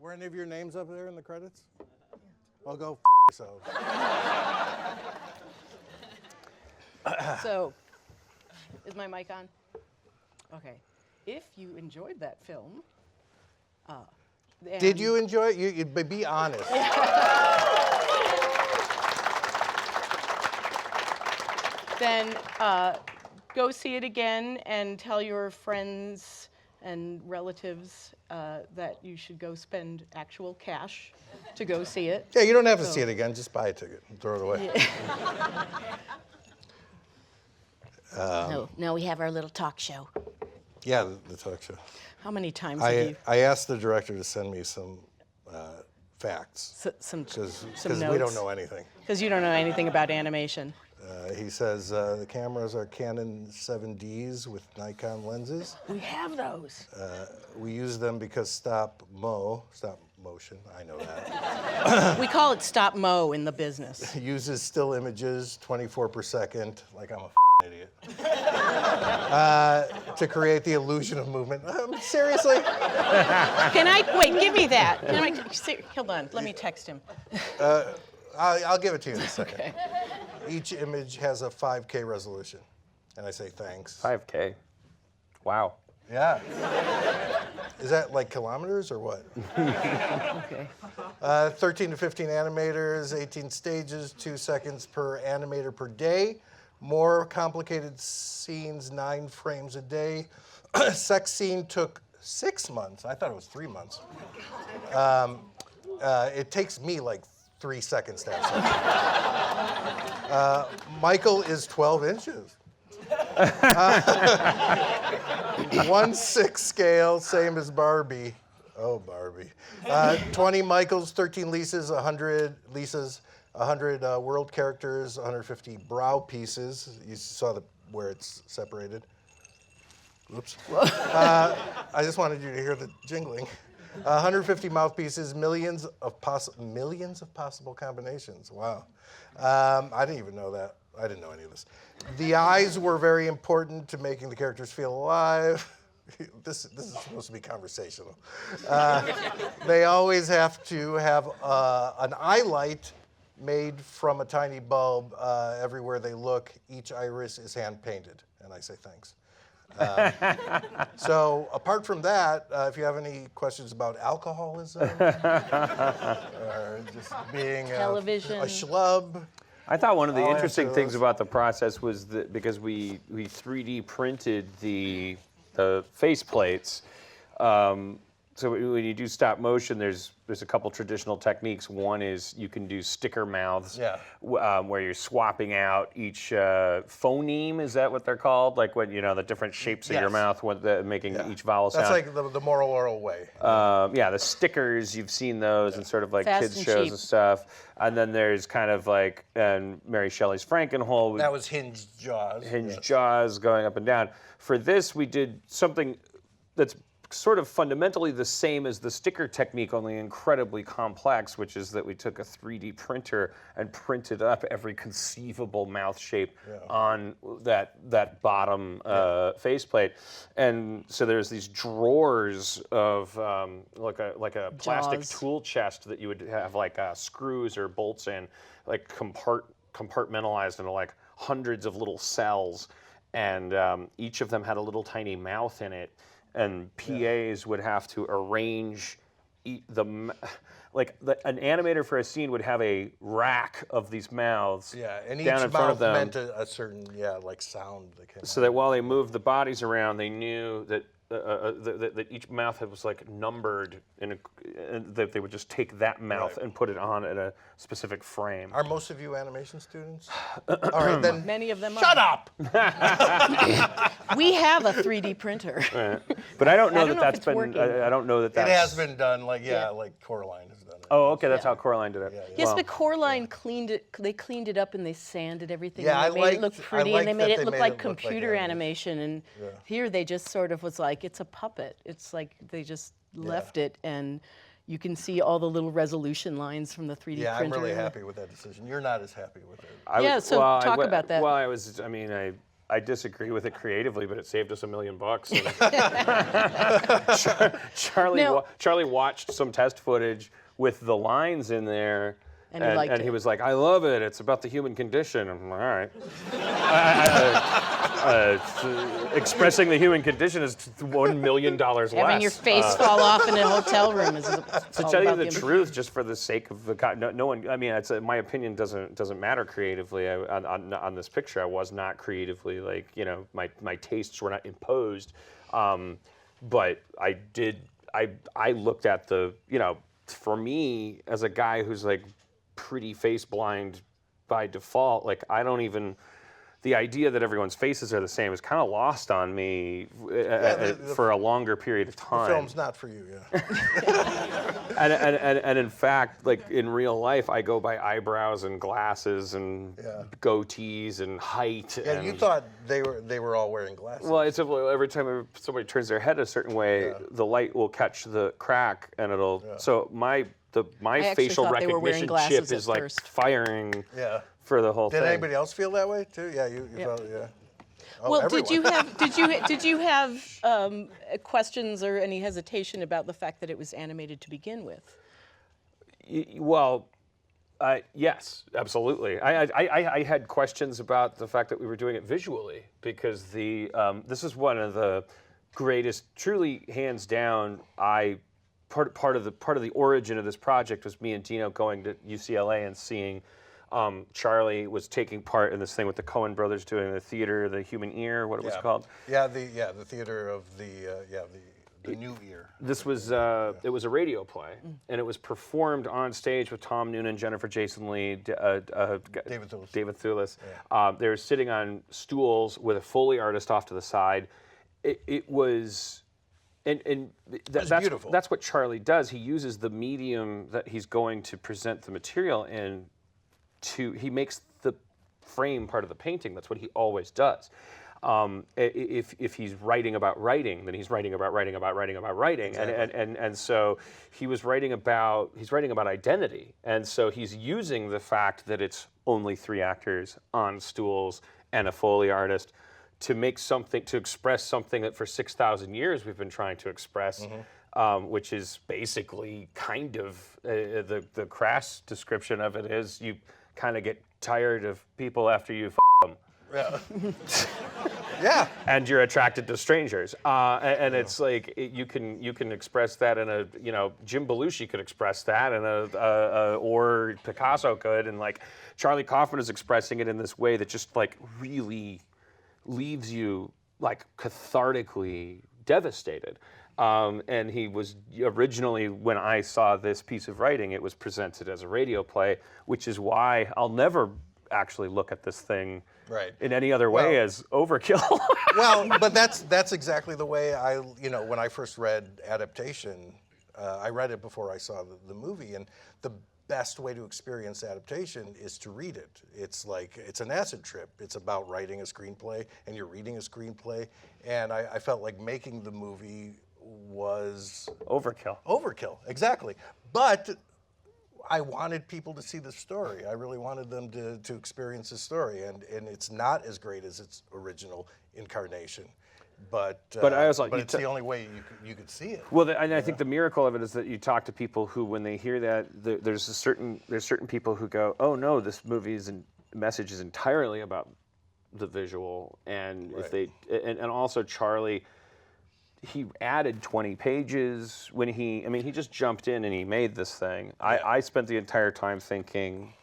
Were any of your names up there in the credits? Well, go yourselves. So, is my mic on? Okay. If you enjoyed that film, Did you enjoy it? You'd be honest. Then go see it again and tell your friends and relatives that you should go spend actual cash to go see it. Yeah, you don't have to see it again. Just buy a ticket and throw it away. Yeah. Now we have our little talk show. Yeah, the talk show. How many times have you? I asked the director to send me some facts. Some Because notes? we don't know anything. Because you don't know anything about animation. He says the cameras are Canon 7Ds with Nikon lenses. We have those. We use them because stop motion, I know that, We call it stop mo in the business. uses still images 24 per second, like I'm a idiot, to create the illusion of movement. Seriously? Can I, wait, give me that. Hold on, let me text him. I'll give it to you in a second. Okay. Each image has a 5K resolution. And I say thanks. 5K. Wow. Yeah. Is that like kilometers or what? Okay. 13 to 15 animators, 18 stages, 2 seconds per animator per day. More complicated scenes, 9 frames a day. Sex scene took 6 months. I thought it was 3 months. It takes me like 3 seconds to have sex. Michael is 12 inches. 1/6 scale, same as Barbie. Oh, Barbie. 20 Michaels, 13 Lisas, 100 Lisas, 100 world characters, 150 brow pieces. You saw where it's separated. Whoops. I just wanted you to hear the jingling. 150 mouthpieces, millions of possible combinations. Wow. I didn't even know that. I didn't know any of this. The eyes were very important to making the characters feel alive. This is supposed to be conversational. They always have to have an eye light made from a tiny bulb everywhere they look. Each iris is hand painted, and I say thanks. So apart from that, if you have any questions about alcoholism or just being a schlub. I thought one of the interesting things about the process was that because we 3D printed the face plates. So when you do stop motion, there's a couple traditional techniques. One is you can do sticker mouths, where you're swapping out each phoneme. Is that what they're called? Like when the different shapes of your mouth, making each vowel sound. That's like the moral oral way. The stickers, you've seen those in sort of like Fast kids and shows cheap. and stuff. And then there's kind of like Mary Shelley's Frankenhole. That was hinged jaws. Hinged jaws going up and down. For this, we did something that's sort of fundamentally the same as the sticker technique, only incredibly complex, which is that we took a 3D printer and printed up every conceivable mouth shape on that bottom faceplate. And so there's these drawers of like a plastic tool chest that you would have like screws or bolts in, like compartmentalized into like hundreds of little cells. And each of them had a little tiny mouth in it. And PAs would have to arrange an animator for a scene would have a rack of these mouths and each down in front of them. meant a certain like sound that came so that while they moved the bodies around, they knew that that each mouth was like numbered, and that they would just take that mouth and put it on at a specific frame. Are most of you animation students? All right, then. Many of them Shut up! We have a 3D printer. But I don't know I don't know if that's it's been. working. I don't know that that's. It has been done, like Coraline has done it. Oh, okay, that's how Coraline did it. Yes, but Coraline cleaned it. They cleaned it up and they sanded everything. Yeah, and they made it look pretty, and they made it look like look like computer animation. And here they just sort of was like, it's a puppet. It's like they just left it, and you can see all the little resolution lines from the 3D printer. Yeah, I'm really happy with that decision. You're not as happy with it. So talk about that. Well, I disagree with it creatively, but it saved us $1 million. Charlie watched some test footage with the lines in there, And he liked it. he was like, "I love it. It's about the human condition." I'm like, all right. Expressing the human condition is $1 million less. Having your face fall off in a hotel room is To all tell you about the truth, just for the sake of the no one. I mean, my opinion doesn't matter creatively on this picture. I was not creatively my tastes were not imposed, but I looked at the for me as a guy who's like pretty face blind by default, like I don't even. The idea that everyone's faces are the same is kind of lost on me for a longer period of time. The film's not for you, yeah. and in fact, like in real life, I go by eyebrows and glasses and goatees and height. Yeah, and you thought they were all wearing glasses. Well, it's every time somebody turns their head a certain way, the light will catch the crack, and it'll. Yeah. So my facial recognition chip is like firing. Yeah. For the whole thing. Did anybody else feel that way too? Yeah, you felt, yeah. Oh, well, everyone. did you have questions or any hesitation about the fact that it was animated to begin with? Well, yes, absolutely. I had questions about the fact that we were doing it visually because this is one of the greatest, truly hands down. Part of the origin of this project was me and Dino going to UCLA and seeing. Charlie was taking part in this thing with the Coen brothers doing the theater, the Human Ear, what it was called. Yeah, the theater of the New Ear. This was it was a radio play, and it was performed on stage with Tom Noonan, Jennifer Jason Leigh, David Thewlis. Yeah. They were sitting on stools with a Foley artist off to the side. It was. And that's beautiful. That's what Charlie does. He uses the medium that he's going to present the material in. He makes the frame part of the painting. That's what he always does. If he's writing about writing, then he's writing about writing about writing about writing. Exactly. And so he's writing about identity. And so he's using the fact that it's only 3 actors on stools and a Foley artist to make something, to express something that for 6,000 years we've been trying to express. Mm-hmm. Which is basically kind of the crass description of it is you kind of get tired of people after you them. Yeah. Yeah. And you're attracted to strangers. And it's like you can express that in a Jim Belushi could express that in or Picasso could, and like Charlie Kaufman is expressing it in this way that just like really leaves you like cathartically devastated. And he was originally, when I saw this piece of writing, it was presented as a radio play, which is why I'll never actually look at this thing in any other way as overkill. Well, but that's exactly the way when I first read adaptation, I read it before I saw the movie, and the best way to experience adaptation is to read it. It's like, it's an acid trip. It's about writing a screenplay, and you're reading a screenplay, and I felt like making the movie was overkill, exactly. But I wanted people to see the story. I really wanted them to experience the story, and it's not as great as its original incarnation, but it's the only way you could see it. Well, and I think the miracle of it is that you talk to people who, when they hear that, there's certain people who go, "Oh no, this movie's message is entirely about the visual," and and also Charlie. He added 20 pages when he just jumped in and he made this thing. Yeah. I spent the entire time thinking,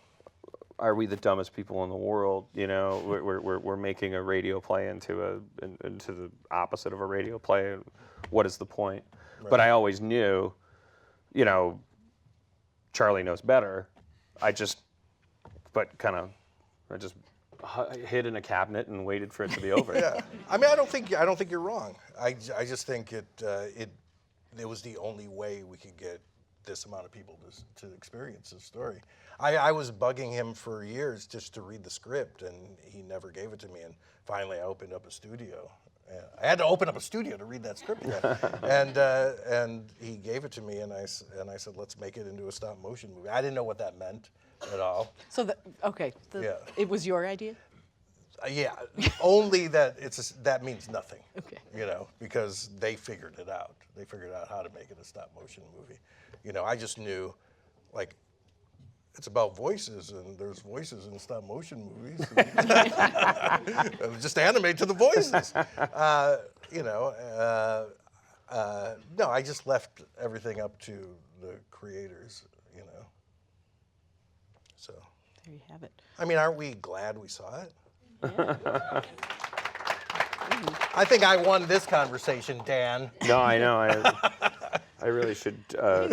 are we the dumbest people in the world? We're making a radio play into the opposite of a radio play. What is the point? Right. But I always knew, Charlie knows better. I just hid in a cabinet and waited for it to be over. Yeah, I mean, I don't think you're wrong. I just think it was the only way we could get this amount of people to experience this story. I was bugging him for years just to read the script, and he never gave it to me. And finally, I opened up a studio. I had to open up a studio to read that script again. And he gave it to me, and I said, let's make it into a stop motion movie. I didn't know what that meant at all. So it was your idea? Yeah, only that that means nothing. Okay. You know, because they figured it out. They figured out how to make it a stop motion movie. You know, I just knew, like, it's about voices, and there's voices in stop motion movies. And just animate to the voices. You know, no, I just left everything up to the creators. You know. So. There you have it. I mean, aren't we glad we saw it? Yeah. I think I won this conversation, Dan. No, I know. I really should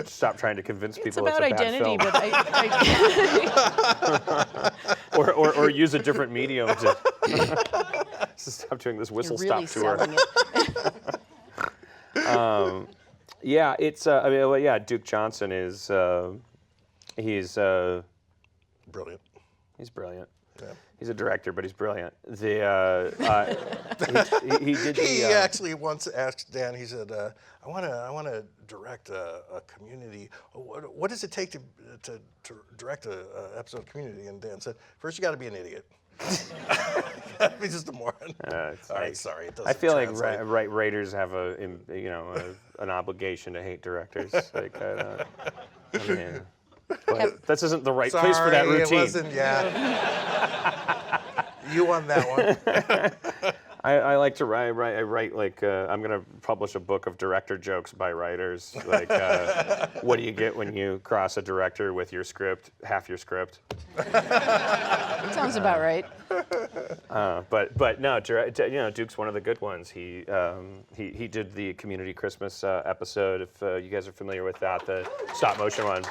stop trying to convince It's people about it's a bad identity, film. but or use a different medium to stop doing this whistle you're really stop tour. selling it. Yeah, it's. I mean, well, yeah. Duke Johnson is. He's. Brilliant. He's brilliant. Yeah. He's a director, but he's brilliant. He did. He actually once asked Dan. He said, "I want to direct a community. What does it take to direct a episode of Community?" And Dan said, "First, you got to be an idiot." He's just a moron. All right, sorry. It doesn't I feel translate. like writers have an obligation to hate directors. Like, I mean, but this isn't the right place for that routine. It wasn't. Yeah. You won that one. I like to write. I write like I'm gonna publish a book of director jokes by writers. Like, what do you get when you cross a director with your script, half your script? Sounds about right. But no, Duke's one of the good ones. He did the Community Christmas episode. If you guys are familiar with that, the stop motion one.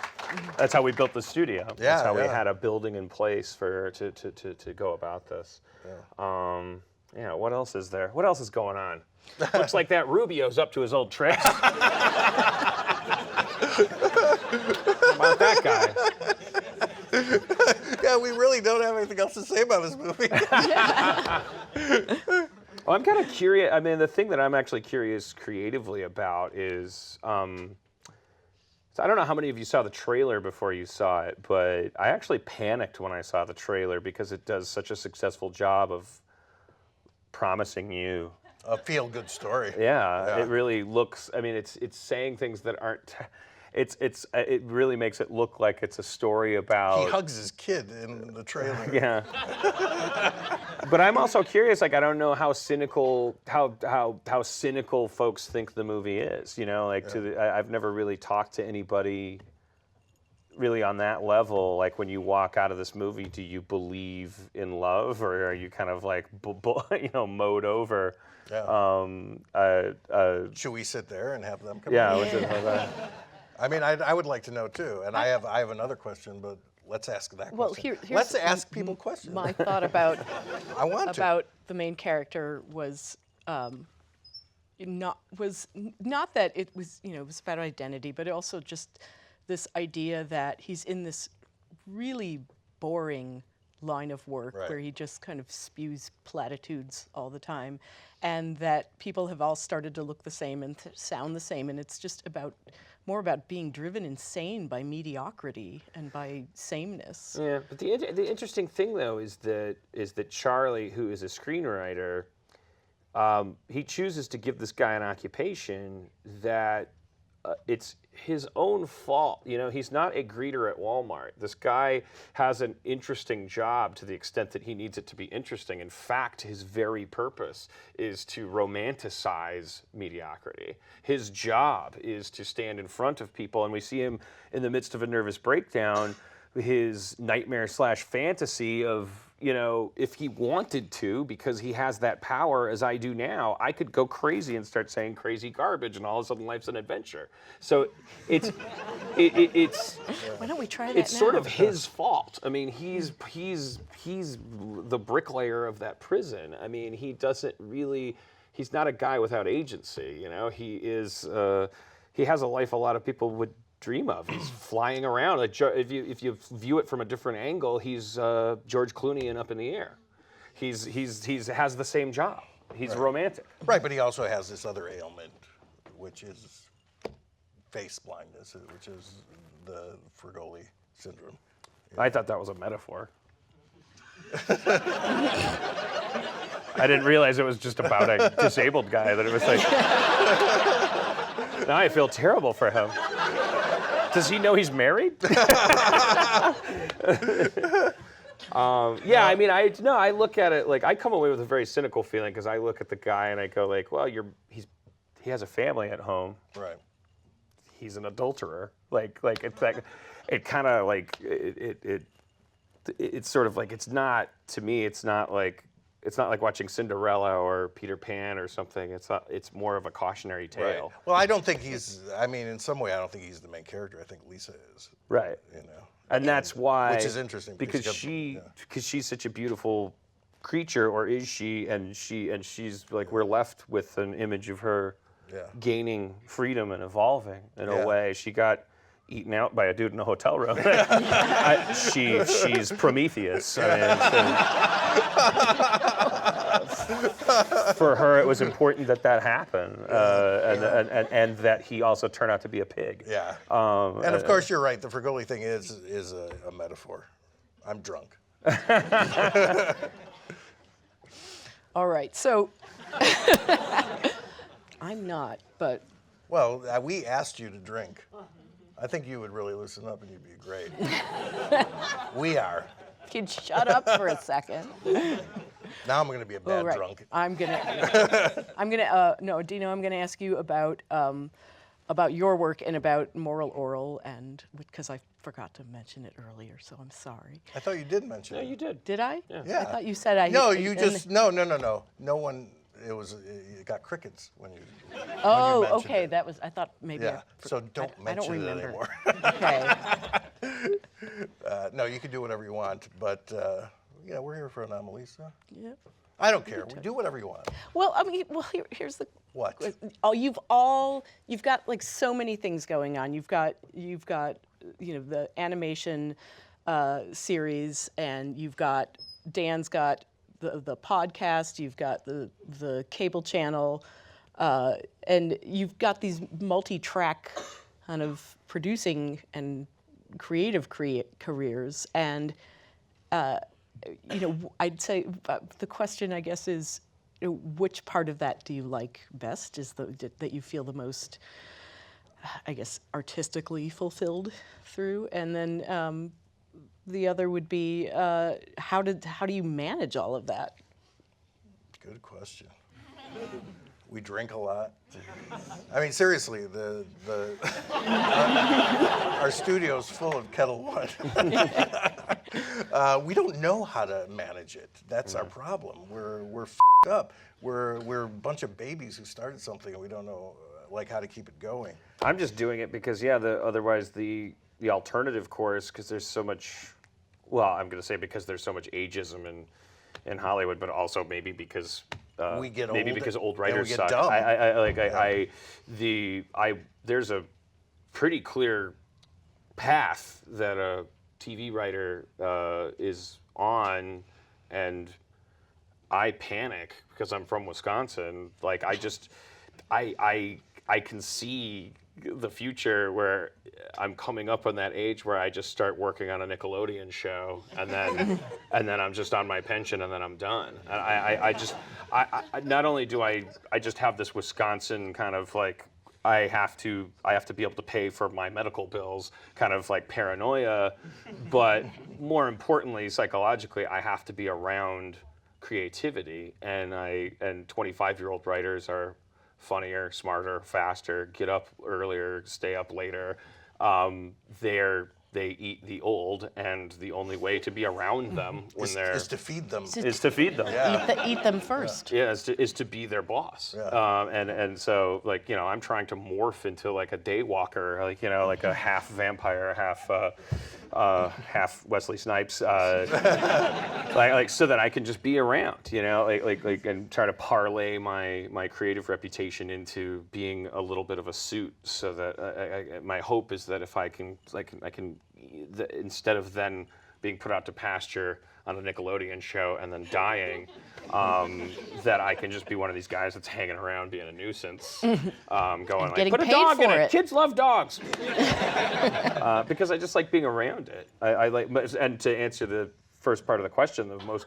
That's how we built the studio. Yeah, That's how we yeah. had a building in place to go about this. Yeah. What else is there? What else is going on? Looks like that Rubio's up to his old tricks. How about that guy? Yeah, we really don't have anything else to say about this movie. Well, I'm kind of curious. I mean, the thing that I'm actually curious creatively about is, so I don't know how many of you saw the trailer before you saw it, but I actually panicked when I saw the trailer because it does such a successful job of promising you. A feel-good story. Yeah, it really looks. I mean, it's saying things that aren't. It really makes it look like it's a story about. He hugs his kid in the trailer. Yeah. But I'm also curious. Like, I don't know how cynical cynical folks think the movie is. You know, like I've never really talked to anybody really on that level. Like, when you walk out of this movie, do you believe in love, or are you kind of like mowed over? Yeah. Should we sit there and have them come? Yeah. in? Which is I mean, I would like to know too, and I have another question, but let's ask that question. Well, here's let's ask people questions. My thought about I the main character was not that it was it was about identity, but also just this idea that he's in this really boring line of work Right. where he just kind of spews platitudes all the time, and that people have all started to look the same and sound the same, and it's just more about being driven insane by mediocrity and by sameness. Yeah, but the interesting thing though is that Charlie, who is a screenwriter, he chooses to give this guy an occupation that it's his own fault. You know, he's not a greeter at Walmart. This guy has an interesting job to the extent that he needs it to be interesting. In fact, his very purpose is to romanticize mediocrity. His job is to stand in front of people, and we see him in the midst of a nervous breakdown, his nightmare/fantasy of, if he wanted to, because he has that power as I do now, I could go crazy and start saying crazy garbage, and all of a sudden life's an adventure. So it's Why don't we try that it's now? sort of his fault. I mean, he's the bricklayer of that prison. I mean, he's not a guy without agency. He is. He has a life a lot of people would dream of. He's flying around. Like, if you view it from a different angle, he's George Clooney in Up in the Air. He has the same job. He's romantic. Right, but he also has this other ailment, which is face blindness, which is the Frugoli syndrome. I thought that was a metaphor. I didn't realize it was just about a disabled guy, that it was like, now I feel terrible for him. Does he know he's married? Yeah, I mean, I look at it like, I come away with a very cynical feeling because I look at the guy and I go like, well, he has a family at home. Right. He's an adulterer. Like it's like, it kind of like, it's sort of like, it's not, to me, it's not like watching Cinderella or Peter Pan or something. It's more of a cautionary tale. Right. Well, I don't think I mean, in some way, I don't think he's the main character. I think Lisa is. Right. You know. And that's why, which is interesting because she's such a beautiful creature, or is she? And she's like, we're left with an image of her gaining freedom and evolving in a way. She got eaten out by a dude in a hotel room. She's Prometheus. For her, it was important that happened, and that he also turned out to be a pig. Yeah. And of course, you're right. The Fergoli thing is a metaphor. I'm drunk. All right, so I'm not, but. Well, we asked you to drink. I think you would really loosen up and you'd be great. We are. You'd shut up for a second. Now I'm going to be a bad drunk. No, Dino, I'm going to ask you about your work and about Moral Oral, and because I forgot to mention it earlier, so I'm sorry. I thought you did mention it. No, you did. Did I? Yeah. I thought you said I. No, you just no. No one. It got crickets when you. Oh, when you okay. it. That was. I thought maybe. Yeah. So don't mention it anymore. Okay. No, you can do whatever you want, but yeah, we're here for Anomalisa. Yeah. I don't care. We do whatever you want. Well, I mean, here's the. What? You've got like so many things going on. You've got the animation series, and you've got Dan's got the podcast. You've got the cable channel, and you've got these multi-track kind of producing and creative careers. And I'd say the question, I guess, is which part of that do you like best? Is that you feel the most, I guess, artistically fulfilled through? And then the other would be how do you manage all of that? Good question. We drink a lot. I mean, seriously, our studio's full of Kettle One. We don't know how to manage it. That's our problem. We're f***ed up. We're a bunch of babies who started something and we don't know how to keep it going. I'm just doing it because otherwise the alternative course, because there's so much. Well, I'm going to say because there's so much ageism in Hollywood, but also maybe because. We get old. Maybe because old writers get suck. dumb. There's a pretty clear path that a TV writer is on, and I panic because I'm from Wisconsin. Like I can see the future where I'm coming up on that age where I just start working on a Nickelodeon show, and then I'm just on my pension, and then I'm done. And I not only do I just have this Wisconsin kind of like I have to be able to pay for my medical bills kind of like paranoia, but more importantly, psychologically, I have to be around creativity, and 25-year-old writers are funnier, smarter, faster, get up earlier, stay up later. They eat the old, and the only way to be around them is to feed them. Is to feed them. Yeah. Eat them first. Yeah, is to be their boss. Yeah. And so I'm trying to morph into like a daywalker, like a half vampire, half Wesley Snipes, so that I can just be around, and try to parlay my creative reputation into being a little bit of a suit, so that my hope is that if I can instead of then being put out to pasture on a Nickelodeon show and then dying, that I can just be one of these guys that's hanging around being a nuisance, going like, put a dog in it. Kids love dogs. Because I just like being around it. I like, and to answer the first part of the question, the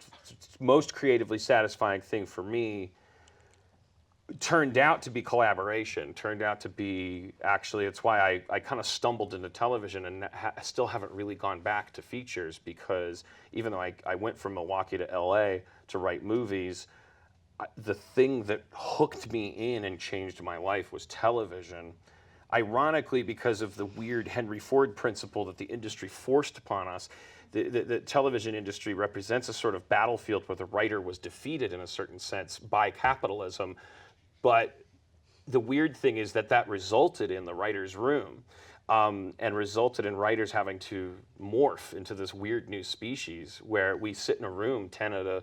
most creatively satisfying thing for me turned out to be collaboration, turned out to be, actually, it's why I kind of stumbled into television and still haven't really gone back to features, because even though I went from Milwaukee to LA to write movies, the thing that hooked me in and changed my life was television. Ironically, because of the weird Henry Ford principle that the industry forced upon us, the television industry represents a sort of battlefield where the writer was defeated in a certain sense by capitalism. But the weird thing is that resulted in the writer's room, and resulted in writers having to morph into this weird new species where we sit in a room 10 at a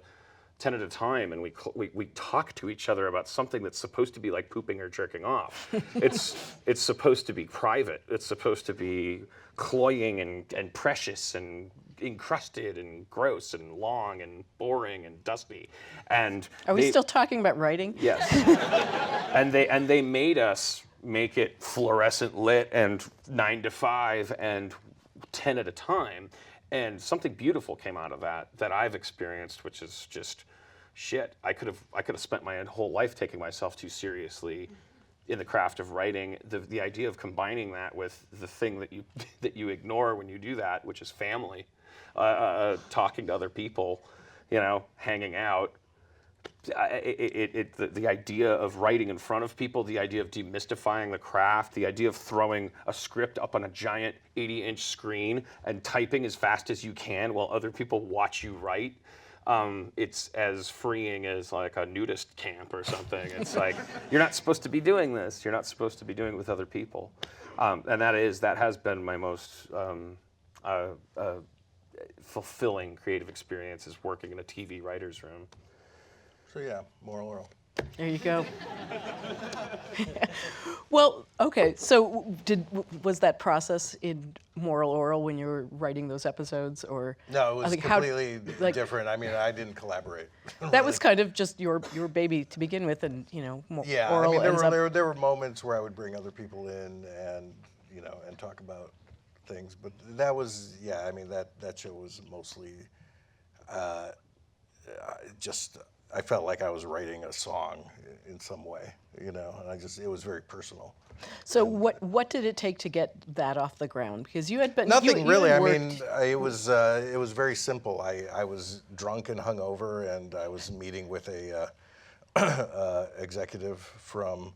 time, and we talk to each other about something that's supposed to be like pooping or jerking off. It's supposed to be private. It's supposed to be cloying and precious and encrusted and gross and long and boring and dusty. And Are we still talking about writing? Yes. and they made us make it fluorescent lit and 9 to 5 and 10 at a time. And something beautiful came out of that I've experienced, which is just shit. I could have spent my whole life taking myself too seriously in the craft of writing. The idea of combining that with the thing that you ignore when you do that, which is family, talking to other people, hanging out. The idea of writing in front of people, the idea of demystifying the craft, the idea of throwing a script up on a giant 80-inch screen and typing as fast as you can while other people watch you write. It's as freeing as like a nudist camp or something. It's like, you're not supposed to be doing this. You're not supposed to be doing it with other people. And that has been my most fulfilling creative experience, is working in a TV writer's room. So yeah, moral oral. There you go. Well, okay. So, was that process in Moral Oral when you were writing those episodes, or No, it was like, completely different. I mean, I didn't collaborate. That was kind of just your baby to begin with, and Yeah, Oral I mean, ends up. there were moments where I would bring other people in and and talk about things, but that was I mean that show was mostly just. I felt like I was writing a song in some way, and it was very personal. So what did it take to get that off the ground? Because you had been Nothing really. had I worked- mean, it was very simple. I was drunk and hungover, and I was meeting with a executive from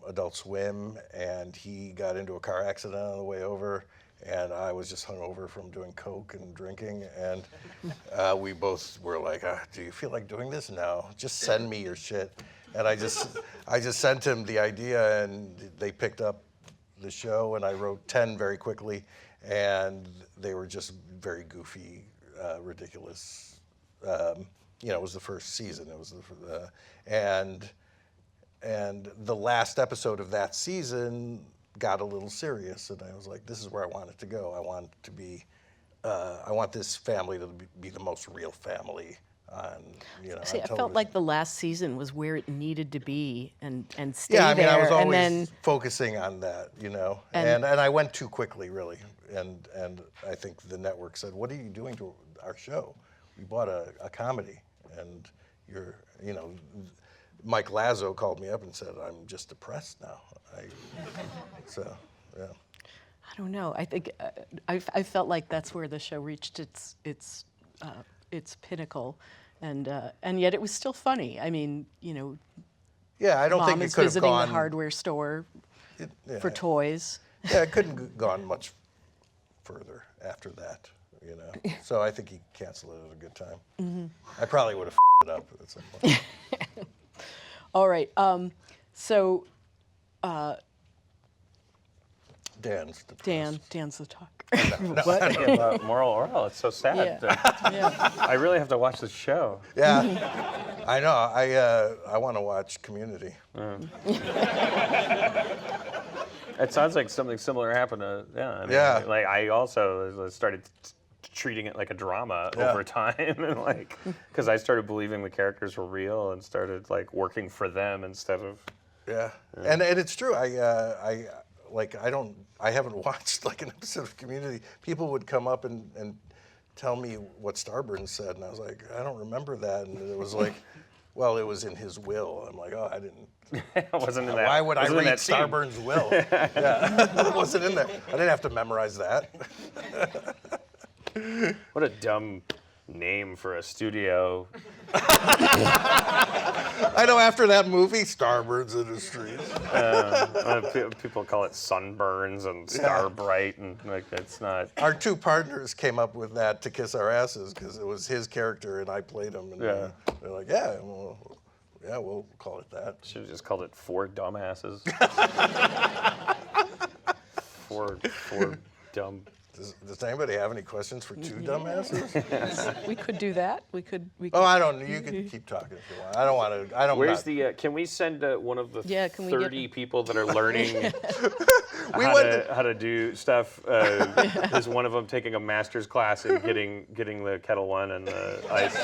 Adult Swim, and he got into a car accident on the way over. And I was just hungover from doing coke and drinking, and we both were like, "Do you feel like doing this?" "No, just send me your shit." And I just sent him the idea, and they picked up the show, and I wrote 10 very quickly, and they were just very goofy, ridiculous. It was the first season. It was and the last episode of that season got a little serious, and I was like, this is where I want it to go. I want it to be, I want this family to be the most real family on, See, on I felt television. like the last season was where it needed to be, and stay Yeah, I mean, there, I was and always then focusing on that, and I went too quickly, really, and I think the network said, "What are you doing to our show? We bought a comedy, and Mike Lazo called me up and said, "I'm just depressed now." So, yeah. I don't know. I think I felt like that's where the show reached its pinnacle, and yet it was still funny. I mean, Yeah, I don't Mom think it is could have visiting gone. the hardware store Yeah, for toys. yeah, it couldn't have gone much further after that, So I think he canceled it at a good time. Mm-hmm. I probably would have it up at some point. All right. So Dan's depressed. Dan's the talk. What? About Moral Oral. It's so sad. Yeah. I really have to watch this show. Yeah, I know. I want to watch Community. It sounds like something similar happened to, Yeah. Like, I also started treating it like a drama over time, and because I started believing the characters were real and started working for them instead of. Yeah, and it's true. I haven't watched an episode of Community. People would come up and tell me what Starburns said. And I was like, I don't remember that. And it was like, well, it was in his will. I'm like, oh, I didn't. It wasn't in that. Why would I wasn't in read that scene. Starburns' will? Yeah, it wasn't in there. I didn't have to memorize that. What a dumb name for a studio. I know after that movie, Starburns Industries. People call it Sunburns and Starbright, and like it's not. Our two partners came up with that to kiss our asses because it was his character and I played him. And Yeah. they're like, yeah, well, yeah, we'll call it that. Should have just called it Four Dumbasses. four dumb. Does anybody have any questions for two dumbasses? We could do that. We could. Oh, I don't know. You can keep talking if you want. I don't want to. I don't. Where's the? Can we send one of the can we get 30 people that are learning We how, went to, how to do stuff? Is one of them taking a master's class in getting the Kettle One and the ice?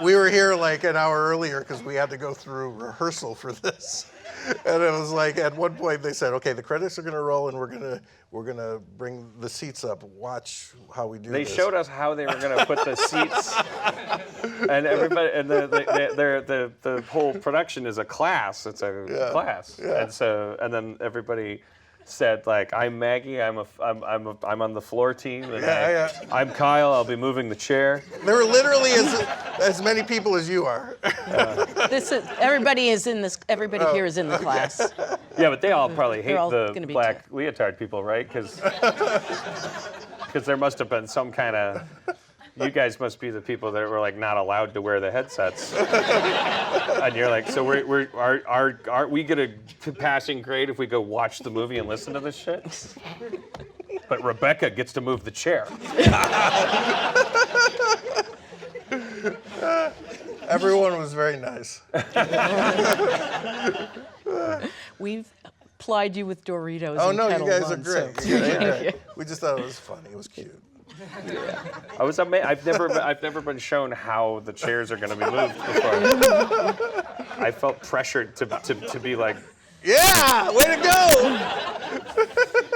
We were here like an hour earlier because we had to go through rehearsal for this. And it was like at one point they said, "Okay, the credits are going to roll, and we're gonna bring the seats up. Watch how we do They this." showed us how they were going to put the seats, and everybody, and the whole production is a class. It's a class, and then everybody said like, "I'm Maggie. I'm on the floor team. And I'm Kyle. I'll be moving the chair." There were literally as many people as you are. Everybody here is in the class. Yeah, but they all probably hate all the gonna be black leotard people, right? Because there must have been some kind of. You guys must be the people that were like not allowed to wear the headsets, and you're like, so are we gonna passing grade if we go watch the movie and listen to this shit? But Rebecca gets to move the chair. Everyone was very nice. We've plied you with Doritos. Oh and no, you Kettle guys are One, great. so- You guys are great. We just thought it was funny. It was cute. I was amazed. I've never been shown how the chairs are going to be moved before. I felt pressured to be like, Yeah, way to go!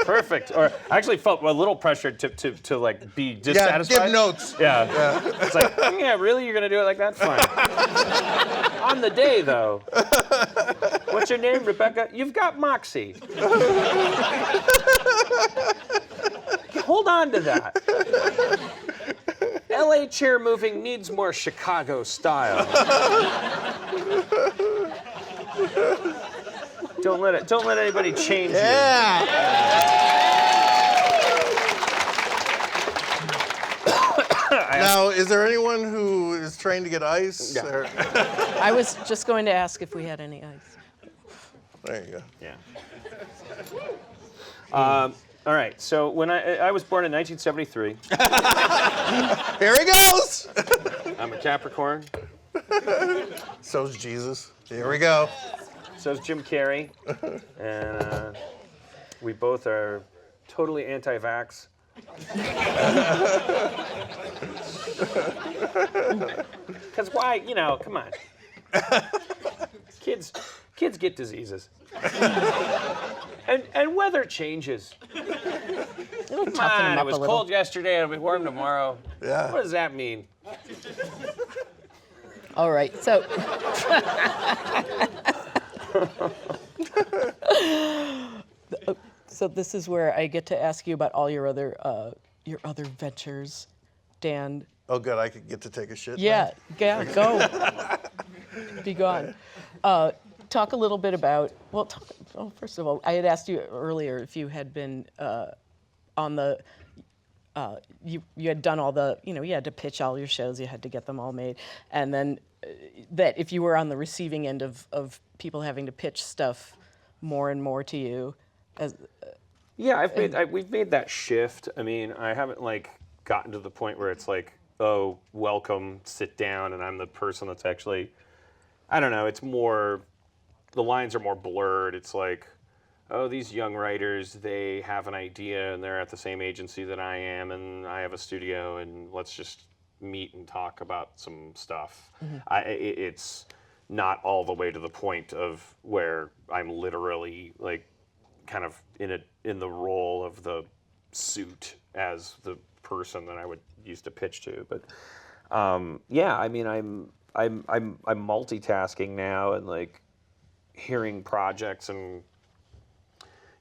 perfect. Or I actually felt a little pressured to like be dissatisfied. Yeah, give notes. Yeah. It's like, yeah, really? You're going to do it like that? Fine. On the day, though. What's your name, Rebecca? You've got moxie. Hold on to that. LA chair moving needs more Chicago style. Don't let anybody change you. Yeah. Now, is there anyone who is trained to get ice? Yeah. Or- I was just going to ask if we had any ice. There you go. Yeah. All right. So when I was born in 1973. Here he goes! I'm a Capricorn. So's Jesus. Here we go. So's Jim Carrey. And we both are totally anti-vax. Because why? You know, come on. Kids get diseases. And weather changes. It'll Come toughen on, him it up was a little. cold yesterday, it'll be warm tomorrow. Yeah. What does that mean? All right, so so this is where I get to ask you about all your other ventures, Dan. Oh, good. I could get to take a shit. Yeah, go. Be gone. Talk a little bit about. Well, first of all, I had asked you earlier if you had been on the. You had done all the, you had to pitch all your shows, you had to get them all made, and then that if you were on the receiving end of people having to pitch stuff more and more to you, Yeah, we've made that shift. I mean, I haven't gotten to the point where it's like, oh, welcome, sit down, and I'm the person that's actually. I don't know. It's more. The lines are more blurred. It's like, oh, these young writers, they have an idea and they're at the same agency that I am and I have a studio and let's just meet and talk about some stuff. Mm-hmm. It's not all the way to the point of where I'm literally kind of in the role of the suit as the person than I would used to pitch to. But yeah, I mean, I'm multitasking now and like hearing projects and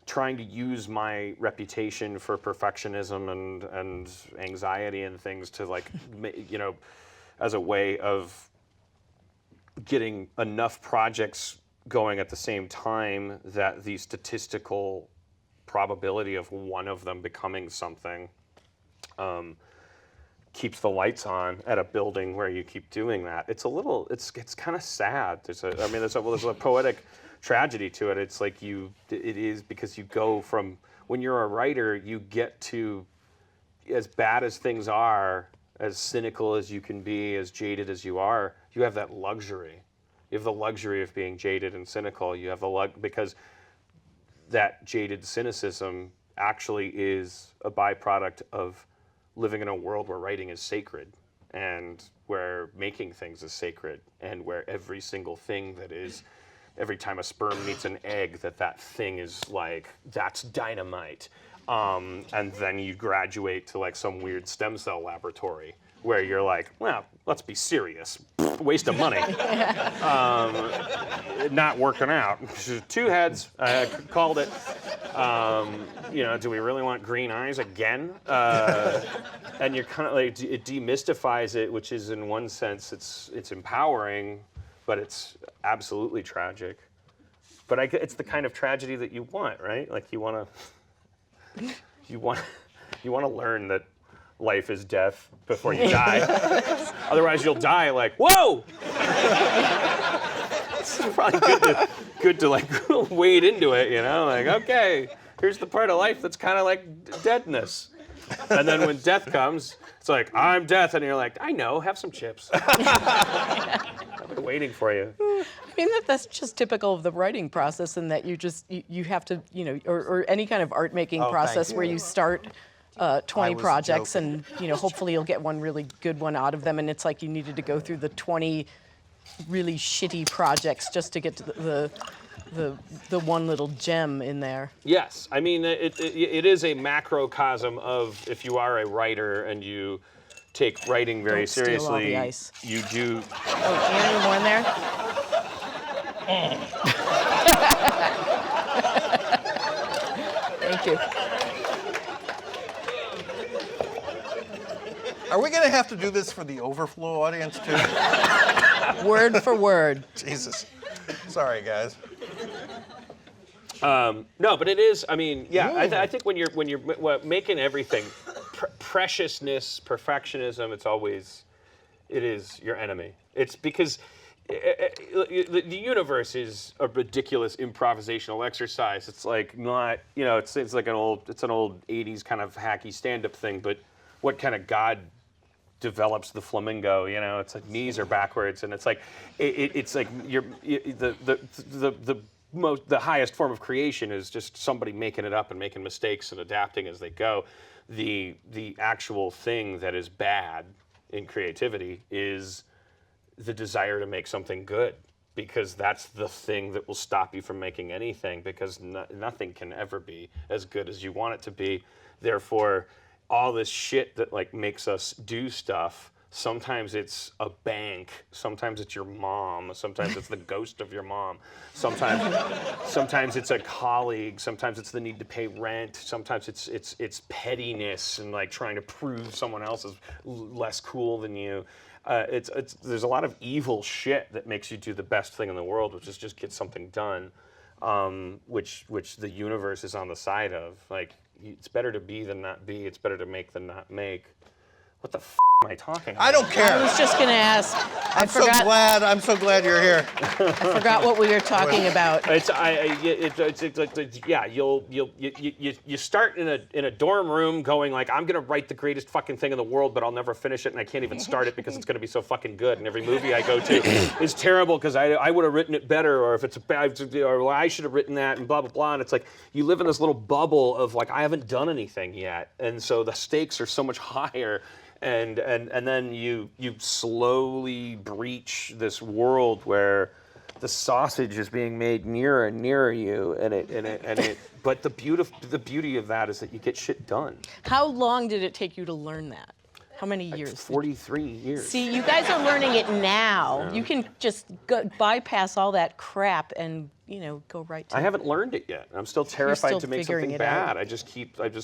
trying to use my reputation for perfectionism and anxiety and things to like, you know, as a way of getting enough projects going at the same time that the statistical probability of one of them becoming something keeps the lights on at a building where you keep doing that. It's a little, it's kind of sad. There's a poetic tragedy to it. It's like it is because you go from, when you're a writer, you get to, as bad as things are, as cynical as you can be, as jaded as you are, you have that luxury. You have the luxury of being jaded and cynical. You have the because that jaded cynicism actually is a byproduct of living in a world where writing is sacred and where making things is sacred and where every single thing that is, every time a sperm meets an egg, that thing is like, that's dynamite. And then you graduate to like some weird stem cell laboratory where you're like, well, let's be serious. Waste of money. Not working out. 2 heads, I called it. You know, do we really want green eyes again? And you're kind of like, it demystifies it, which is in one sense, it's empowering, but it's absolutely tragic. But it's the kind of tragedy that you want, right? Like you want to learn that life is death before you die. Otherwise, you'll die like, whoa! It's probably good to like wade into it, you know? Like, okay, here's the part of life that's kind of like deadness. And then when death comes, it's like, I'm death, and you're like, I know, have some chips. I've been waiting for you. I mean, that's just typical of the writing process, in that you have to, you know, or any kind of art making process where you start 20 projects and, you know, hopefully you'll get one really good one out of them, and it's like you needed to go through the 20 really shitty projects just to get to the one little gem in there. Yes, I mean, it is a macrocosm of, if you are a writer and you take writing very Don't steal all seriously, the ice. you do. Oh, any more in there? Thank you. Are we going to have to do this for the overflow audience too? Word for word. Jesus. Sorry, guys. No, but it is. I mean, yeah. I think when you're making everything, preciousness, perfectionism, it is your enemy. It's because the universe is a ridiculous improvisational exercise. It's like not, you know, it's like an old 80s kind of hacky stand-up thing. But what kind of God develops the flamingo? You know, it's like knees are backwards, and it's like it's like the highest form of creation is just somebody making it up and making mistakes and adapting as they go. The actual thing that is bad in creativity is the desire to make something good, because that's the thing that will stop you from making anything, because nothing can ever be as good as you want it to be. Therefore, all this shit that like makes us do stuff, sometimes it's a bank, sometimes it's your mom, sometimes it's the ghost of your mom, sometimes it's a colleague, sometimes it's the need to pay rent, sometimes it's pettiness and like trying to prove someone else is less cool than you. There's a lot of evil shit that makes you do the best thing in the world, which is just get something done, which the universe is on the side of. Like, it's better to be than not be. It's better to make than not make. What the f am I talking about? I don't care. I was just going to ask. I'm so glad you're here. I forgot what we were talking about. You start in a dorm room going like, I'm gonna write the greatest fucking thing in the world, but I'll never finish it, and I can't even start it because it's gonna be so fucking good. And every movie I go to is terrible because I would have written it better, or if it's or I should have written that, and blah blah blah. And it's like you live in this little bubble of like, I haven't done anything yet, and so the stakes are so much higher. And then you slowly breach this world where the sausage is being made nearer and nearer you, but the beauty of that is that you get shit done. How long did it take you to learn that? How many years? 43 years. See, you guys are learning it now. Yeah. You can just bypass all that crap and, go right to I haven't learned it yet. I'm still terrified to make something bad.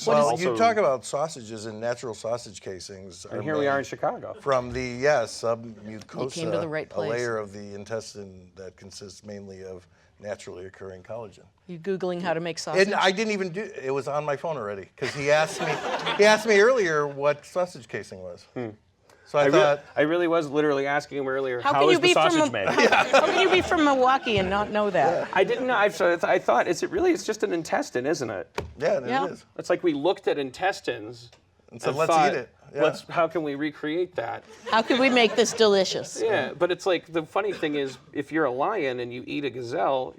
Well, you talk about sausages and natural sausage casings. And here we are in Chicago. From the, submucosa, you came to the right place. A layer of the intestine that consists mainly of naturally occurring collagen. You Googling how to make sausage? I didn't even do it. Was on my phone already because he asked me earlier what sausage casing was. So I thought I really was literally asking him earlier, how is the sausage made? How can you be from Milwaukee and not know that? Yeah. I didn't know. I thought, it's just an intestine, isn't it? Yeah, it is. It's like we looked at intestines and said, let's eat it. Yeah. How can we recreate that? How can we make this delicious? Yeah, but it's like, the funny thing is, if you're a lion and you eat a gazelle,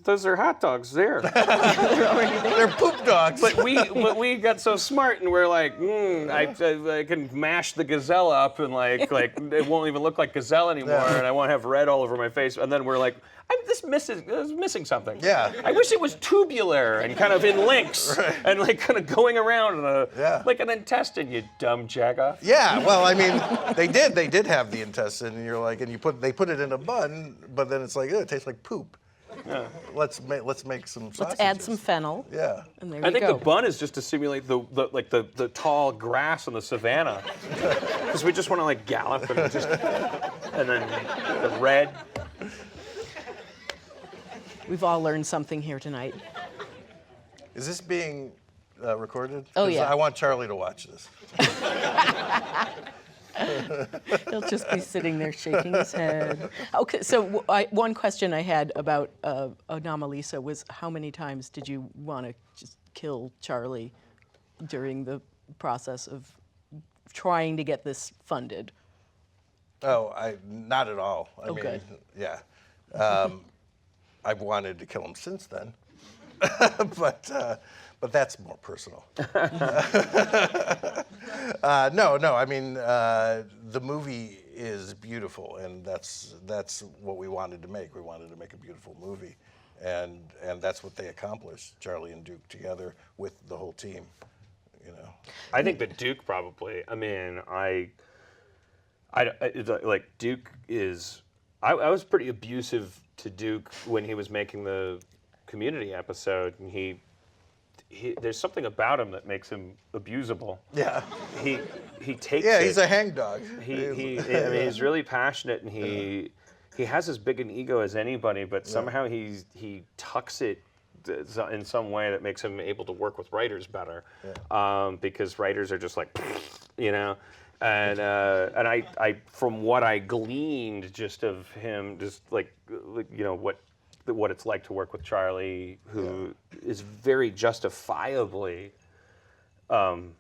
those are hot dogs there. They're poop dogs. But we got so smart and we're like, I can mash the gazelle up and like it won't even look like gazelle anymore, and I won't have red all over my face. And then we're like, this is missing something. Yeah. I wish it was tubular and kind of in links and like kind of going around like an intestine, you dumb jackoff. Yeah, well, I mean, they did have the intestine, and you're like, and they put it in a bun, but then it's like, it tastes like poop. Yeah. Let's make some sausages. Let's add some fennel. Yeah. And there I think go. the bun is just to simulate the tall grass in the savannah, because we just want to like gallop and then the red. We've all learned something here tonight. Is this being recorded? Oh, yeah. I want Charlie to watch this. He'll just be sitting there shaking his head. Okay, so one question I had about Anomalisa was, how many times did you want to just kill Charlie during the process of trying to get this funded? Oh, not at all. I mean, good. Yeah. I've wanted to kill him since then, but that's more personal. No. I mean, the movie is beautiful, and that's what we wanted to make. We wanted to make a beautiful movie, and that's what they accomplished. Charlie and Duke together with the whole team. I think that Duke probably. I mean, like Duke is. I was pretty abusive to Duke when he was making the Community episode, and he there's something about him that makes him abusable. Yeah. He takes Yeah, he's a hangdog. He's really passionate, and he has as big an ego as anybody, but somehow he tucks it in some way that makes him able to work with writers better, because writers are just like, and I from what I gleaned just of him, just like what it's like to work with Charlie, who is very justifiably when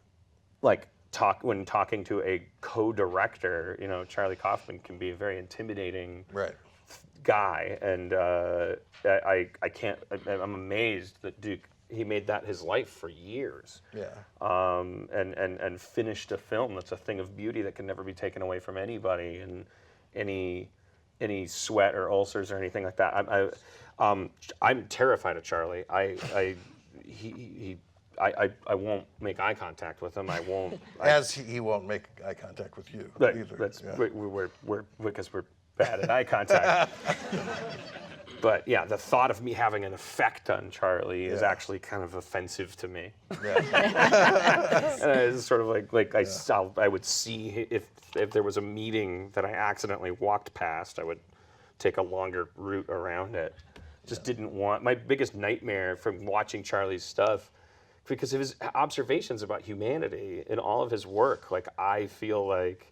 talking to a co-director, Charlie Kaufman can be a very intimidating guy, and I'm amazed that Duke, he made that his life for years. And finished a film that's a thing of beauty that can never be taken away from anybody, and any sweat or ulcers or anything like that. I'm terrified of Charlie. I won't make eye contact with him. I won't. He won't make eye contact with you either. We're because we're bad at eye contact. But yeah, the thought of me having an effect on Charlie is actually kind of offensive to me. It's sort of like I would see if there was a meeting that I accidentally walked past, I would take a longer route around it. Just didn't want. My biggest nightmare from watching Charlie's stuff, because of his observations about humanity in all of his work, I feel like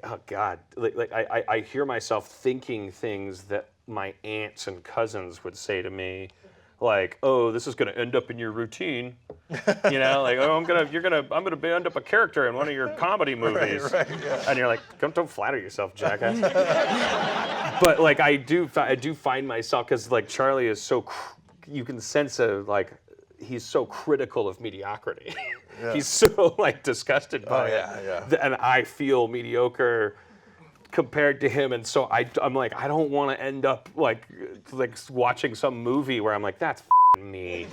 oh God, I hear myself thinking things that my aunts and cousins would say to me, like, "Oh, this is going to end up in your routine," "Oh, I'm gonna end up a character in one of your comedy movies," and you're like, "Don't flatter yourself, jackass." But I do find myself, because Charlie is so, you can sense he's so critical of mediocrity. He's so disgusted by it. And I feel mediocre compared to him, and so I'm like, I don't want to end up like watching some movie where I'm like, that's me.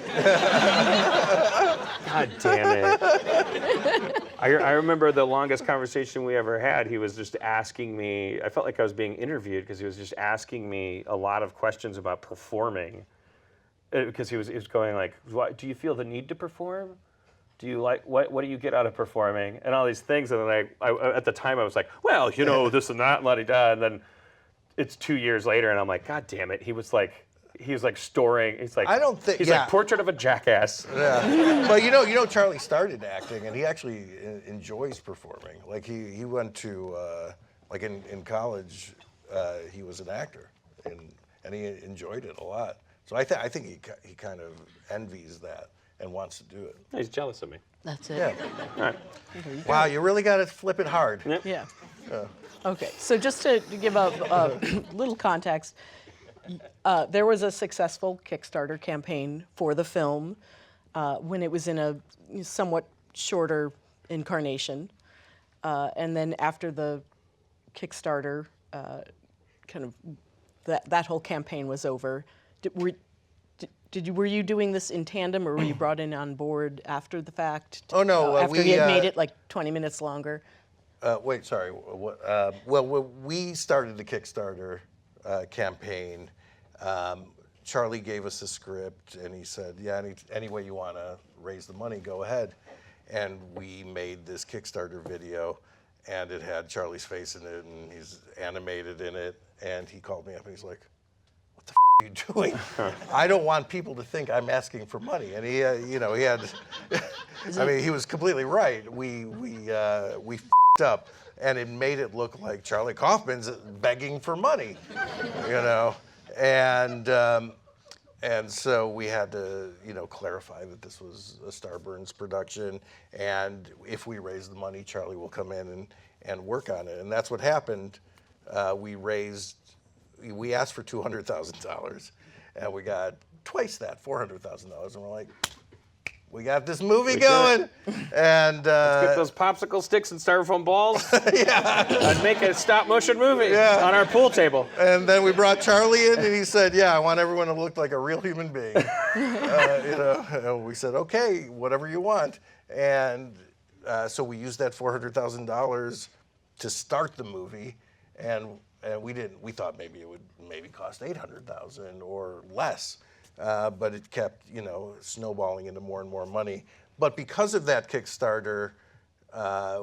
God damn it. I remember the longest conversation we ever had, he was just asking me, I felt like I was being interviewed because he was just asking me a lot of questions about performing. Because he was going like, do you feel the need to perform? Do you like, what do you get out of performing? And all these things. And then I at the time I was like, well, you know, this and that, la-di-da. And then it's 2 years later and I'm like, God damn it. He was like storing, he's like, I don't think, he's like portrait of a jackass. Yeah. But you know, Charlie started acting and he actually enjoys performing. Like he went to, like in college, he was an actor and he enjoyed it a lot. So I think he kind of envies that and wants to do it. He's jealous of me. That's it. Yeah. All right. Wow, you really got to flip it hard. Yeah. Okay, so just to give a little context, there was a successful Kickstarter campaign for the film when it was in a somewhat shorter incarnation. And then after the Kickstarter, kind of that whole campaign was over, were you doing this in tandem, or were you brought in on board after the fact? Oh, no, after he had made it like 20 minutes longer. Wait, sorry. Well, we started the Kickstarter campaign. Charlie gave us a script, and he said, "Yeah, any way you want to raise the money, go ahead." And we made this Kickstarter video, and it had Charlie's face in it, and he's animated in it. And he called me up, and he's like, "What the are you doing? I don't want people to think I'm asking for money." And he had, I mean, he was completely right. We up, and it made it look like Charlie Kaufman's begging for money, and so we had to, clarify that this was a Starburns production, and if we raise the money, Charlie will come in and work on it, and that's what happened. We asked for $200,000, and we got twice that, $400,000, and we're like, we got this movie going, and let's get those popsicle sticks and styrofoam balls. Yeah, I'd make a stop-motion movie on our pool table. And then we brought Charlie in, and he said, "Yeah, I want everyone to look like a real human being." And we said, "Okay, whatever you want." And so we used that $400,000 to start the movie, and we didn't. We thought maybe it would cost $800,000 or less. But it kept, snowballing into more and more money. But because of that Kickstarter,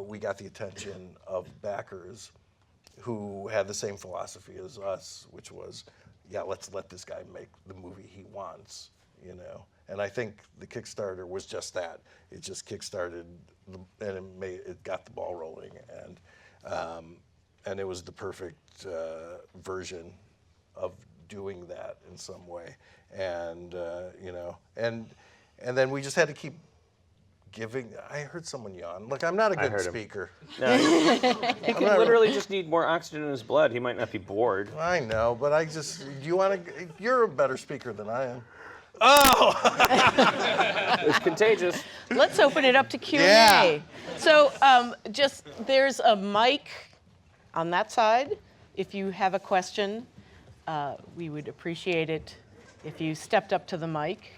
we got the attention of backers who had the same philosophy as us, which was, yeah, let's let this guy make the movie he wants, And I think the Kickstarter was just that. It just kickstarted, and it got the ball rolling, and it was the perfect version of doing that in some way. And and then we just had to keep giving. I heard someone yawn. Look, I'm not a good speaker. No, he could literally just need more oxygen in his blood. He might not be bored. I know, but you're a better speaker than I am. Oh! It's contagious. Let's open it up to Q&A. Yeah. So there's a mic on that side. If you have a question, we would appreciate it if you stepped up to the mic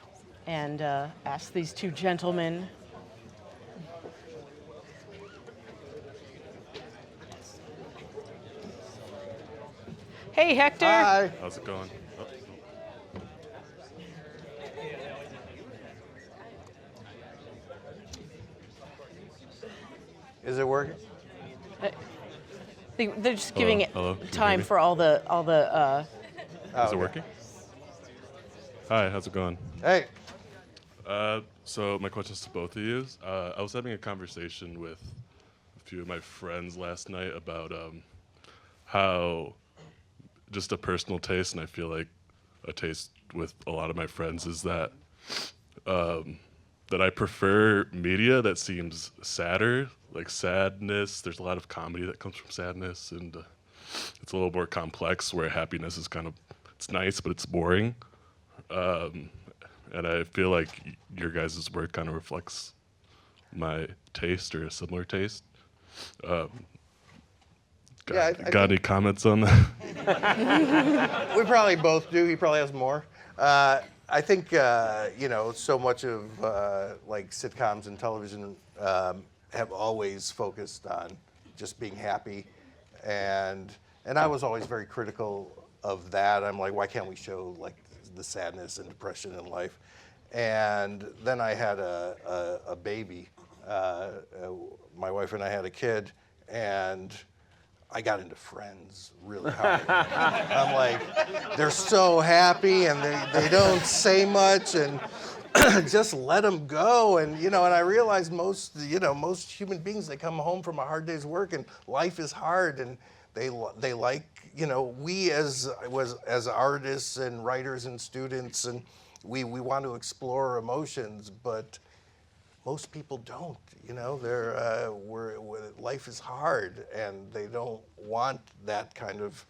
and asked these two gentlemen. Hey, Hector. Hi. How's it going? Oh. Is it working? They're just giving it Hello? Can you time hear me? for all the. Is it working? Hi, how's it going? Hey. So my question is to both of you. I was having a conversation with a few of my friends last night about how just a personal taste, and I feel like a taste with a lot of my friends is that that I prefer media that seems sadder, like sadness. There's a lot of comedy that comes from sadness, and it's a little more complex, where happiness is kind of, it's nice, but it's boring. And I feel like your guys' work kind of reflects my taste, or a similar taste. Got any comments on that? We probably both do. He probably has more. I think so much of like sitcoms and television have always focused on just being happy, and I was always very critical of that. I'm like, why can't we show like the sadness and depression in life? And then I had a baby. My wife and I had a kid, and I got into Friends really hard. I'm like, they're so happy and they don't say much and just let them go. And and I realized most human beings, they come home from a hard day's work and life is hard, and they like we as artists and writers and students, and we want to explore emotions, but most people don't. Life is hard, and they don't want that kind of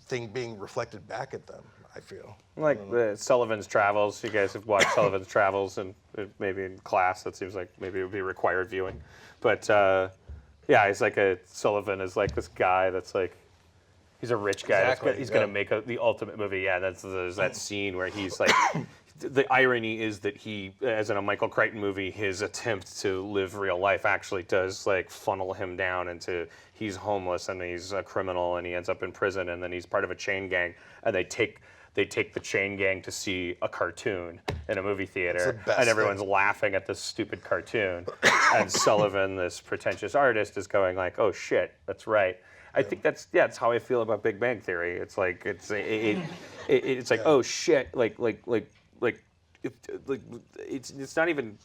thing being reflected back at them, I feel. Like Sullivan's Travels. You guys have watched Sullivan's Travels, and maybe in class that seems like maybe it would be required viewing. But yeah, he's like Sullivan is like this guy that's like, he's a rich guy. Exactly, He's gonna make the ultimate movie. Yeah, there's that scene where he's like, the irony is that he, as in a Michael Crichton movie, his attempt to live real life actually does like funnel him down into, he's homeless and he's a criminal and he ends up in prison, and then he's part of a chain gang, and they take the chain gang to see a cartoon in a movie theater, and everyone's laughing at this stupid cartoon, and Sullivan, this pretentious artist, is going like, oh shit, that's right. I think that's how I feel about Big Bang Theory. It's like it's like, oh shit, it's not even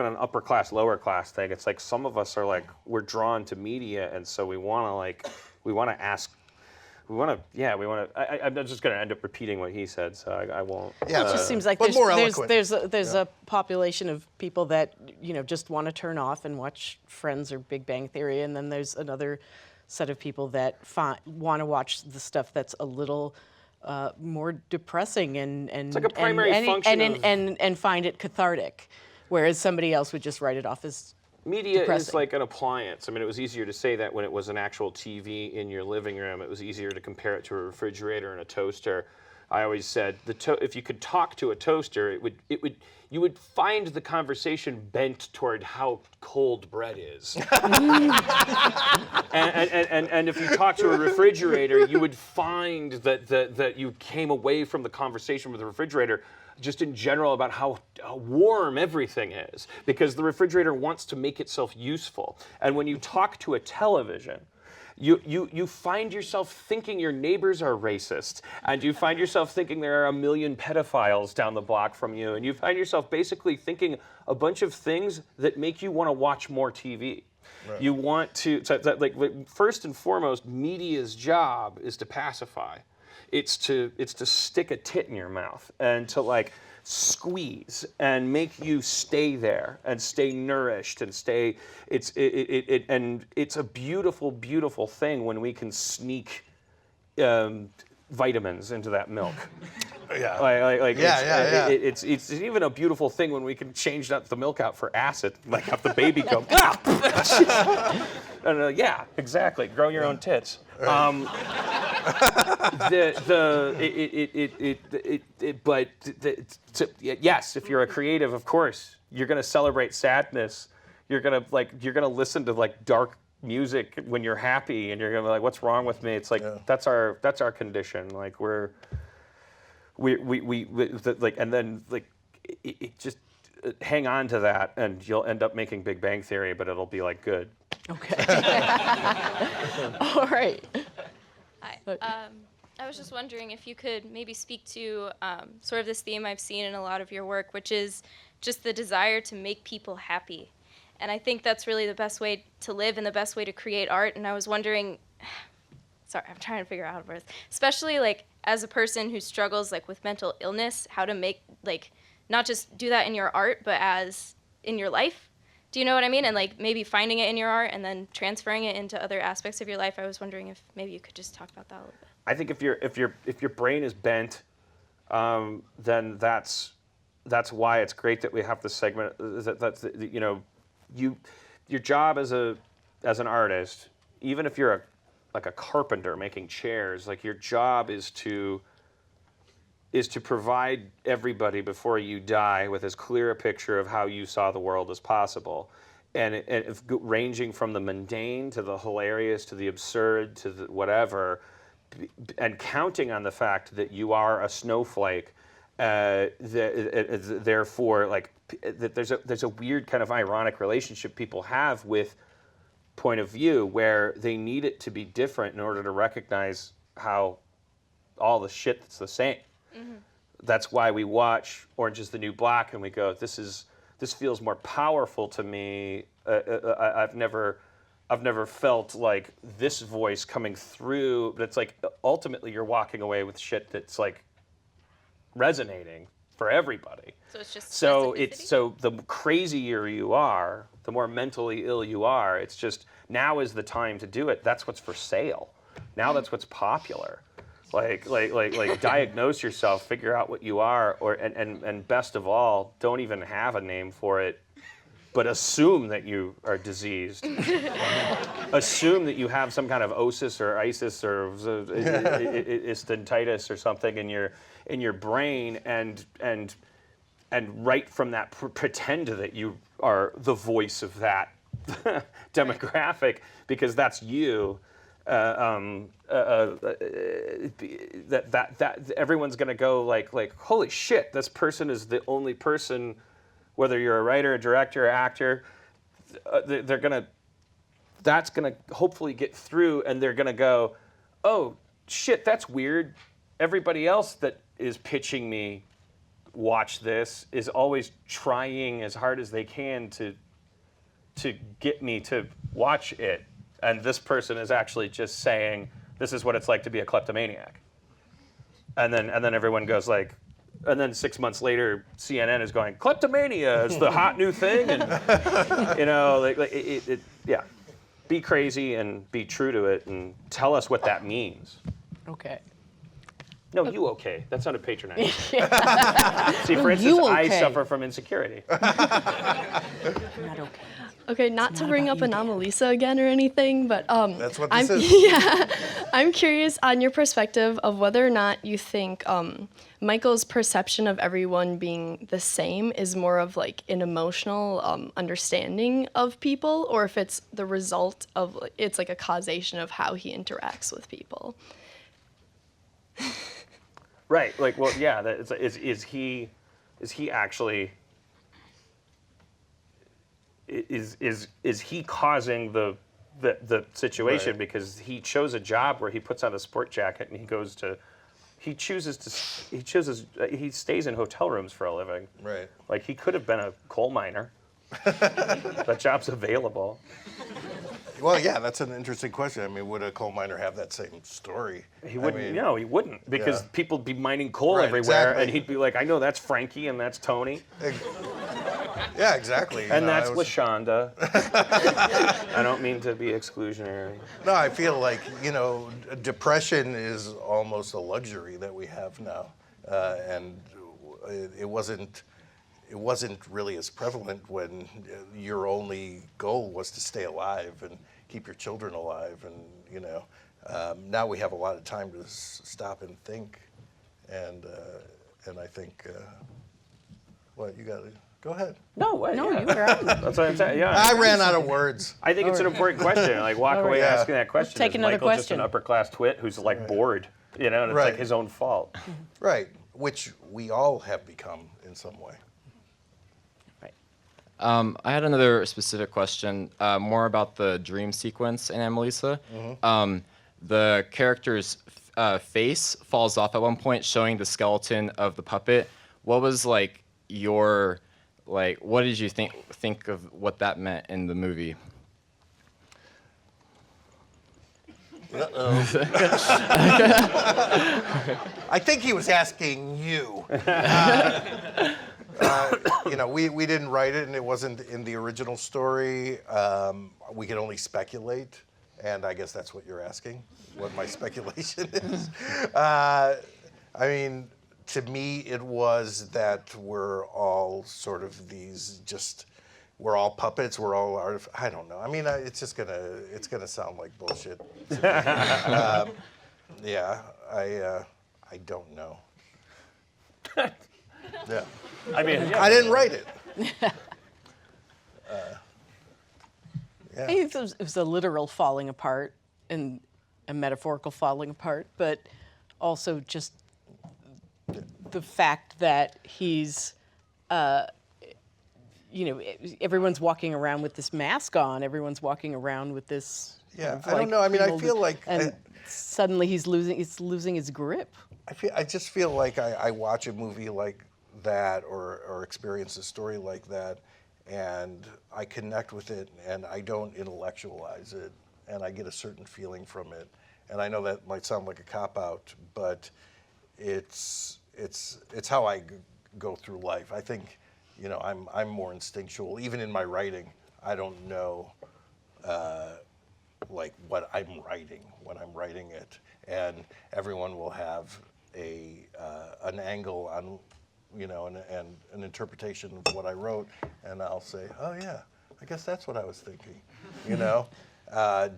an upper class lower class thing. It's like some of us are like, we're drawn to media, and so we want to ask. I'm just going to end up repeating what he said, so I won't. Yeah, it just seems like there's a population of people that just want to turn off and watch Friends or Big Bang Theory, and then there's another set of people that want to watch the stuff that's a little more depressing and it's like a primary function and find it cathartic, whereas somebody else would just write it off as media depressing. Is like an appliance. I mean, it was easier to say that when it was an actual TV in your living room. It was easier to compare it to a refrigerator and a toaster. I always said if you could talk to a toaster, you would find the conversation bent toward how cold bread is. and if you talk to a refrigerator, you would find that you came away from the conversation with the refrigerator just in general about how warm everything is, because the refrigerator wants to make itself useful. And when you talk to a television, you find yourself thinking your neighbors are racist, and you find yourself thinking there are a million pedophiles down the block from you, and you find yourself basically thinking a bunch of things that make you want to watch more TV. Right. You want to, first and foremost, media's job is to pacify. It's to stick a tit in your mouth and to like squeeze and make you stay there and stay nourished and stay. And it's a beautiful, beautiful thing when we can sneak vitamins into that milk. Yeah. It's even a beautiful thing when we can change the milk out for acid, like have the baby go. And yeah, exactly. Grow your own tits. Yes, if you're a creative, of course, you're gonna celebrate sadness. You're gonna listen to like dark music when you're happy, and you're gonna be like, what's wrong with me? It's like that's our condition. Like and then it just hang on to that, and you'll end up making Big Bang Theory, but it'll be like good. Okay. All right. Hi. I was just wondering if you could maybe speak to sort of this theme I've seen in a lot of your work, which is just the desire to make people happy. And I think that's really the best way to live and the best way to create art. And I was wondering, sorry, I'm trying to figure out how to put this, especially like as a person who struggles like with mental illness, how to make like not just do that in your art, but as in your life. Do you know what I mean? And like maybe finding it in your art and then transferring it into other aspects of your life. I was wondering if maybe you could just talk about that a little bit. I think if your brain is bent, then that's why it's great that we have this segment. Your job as an artist, even if you're like a carpenter making chairs. Like your job is to provide everybody before you die with as clear a picture of how you saw the world as possible. And ranging from the mundane to the hilarious to the absurd to the whatever, and counting on the fact that you are a snowflake, therefore, like, that there's a weird kind of ironic relationship people have with point of view where they need it to be different in order to recognize how all the shit that's the same. Mm-hmm. That's why we watch Orange is the New Black and we go, this feels more powerful to me. I've never felt like this voice coming through, but it's like ultimately you're walking away with shit that's like resonating for everybody. So it's just so specificity? The crazier you are, the more mentally ill you are. It's just now is the time to do it. That's what's for sale. Now that's what's popular. Like diagnose yourself, figure out what you are, and best of all, don't even have a name for it, but assume that you are diseased. Assume that you have some kind of osis or isis or istentitis or something in your brain, and right from that pretend that you are the voice of that demographic, because that's you. That everyone's gonna go like holy shit, this person is the only person, whether you're a writer, a director, or actor, that's gonna hopefully get through, and they're gonna go, oh shit, that's weird. Everybody else that is pitching me, watch this, is always trying as hard as they can to get me to watch it. And this person is actually just saying, this is what it's like to be a kleptomaniac. And then everyone goes like, and then 6 months later, CNN is going, kleptomania is the hot new thing. And, yeah. Be crazy and be true to it and tell us what that means. Okay. No, you okay. That sounded patronizing. See, for instance, I suffer from insecurity. Not okay. Okay, not to bring up Anomalisa again or anything, but That's what this is. Yeah, I'm curious on your perspective of whether or not you think Michael's perception of everyone being the same is more of like an emotional understanding of people, or if it's the result of, it's like a causation of how he interacts with people. Right. Like, well, yeah. Is he actually? Is he causing the situation? Right. Because he chose a job where he puts on a sport jacket and he stays in hotel rooms for a living. Right. Like, he could have been a coal miner. That job's available. Well, yeah, that's an interesting question. I mean, would a coal miner have that same story? He wouldn't. No, he wouldn't, because people would be mining coal everywhere, exactly. And he'd be like, I know that's Frankie and that's Tony. Yeah, exactly. And that's LaShonda. I don't mean to be exclusionary. No, I feel like, depression is almost a luxury that we have now, and it wasn't really as prevalent when your only goal was to stay alive and keep your children alive, and now we have a lot of time to stop and think, and I think what you got to. Go ahead. No, yeah. You were out. That's what I'm saying. Yeah. I ran out of words. I think it's an important question. Like, walk away asking that question. Take another Michael question. Just an upper class twit who's like bored, and it's like his own fault. Right, which we all have become in some way. Right. I had another specific question, more about the dream sequence in Anomalisa. Mm-hmm. The character's face falls off at one point, showing the skeleton of the puppet. What was what did you think of what that meant in the movie? Uh-oh. I think he was asking you. We didn't write it, and it wasn't in the original story. We could only speculate, and I guess that's what you're asking, what my speculation is. I mean, to me, it was that we're all sort of these we're all puppets. We're all I don't know. I mean, it's gonna sound like bullshit. Yeah, I don't know. Yeah. I mean, yeah. I didn't write it. I think it was a literal falling apart and a metaphorical falling apart, but also just the fact that he's, everyone's walking around with this mask on. Everyone's walking around with this. Yeah, I don't know. I mean, I feel like, and suddenly he's losing his grip. I just feel like I watch a movie like that or experience a story like that, and I connect with it, and I don't intellectualize it, and I get a certain feeling from it. And I know that might sound like a cop-out, but it's how I go through life. I think, I'm more instinctual. Even in my writing, I don't know like what I'm writing when I'm writing it, and everyone will have an angle on, and an interpretation of what I wrote, and I'll say, oh yeah, I guess that's what I was thinking,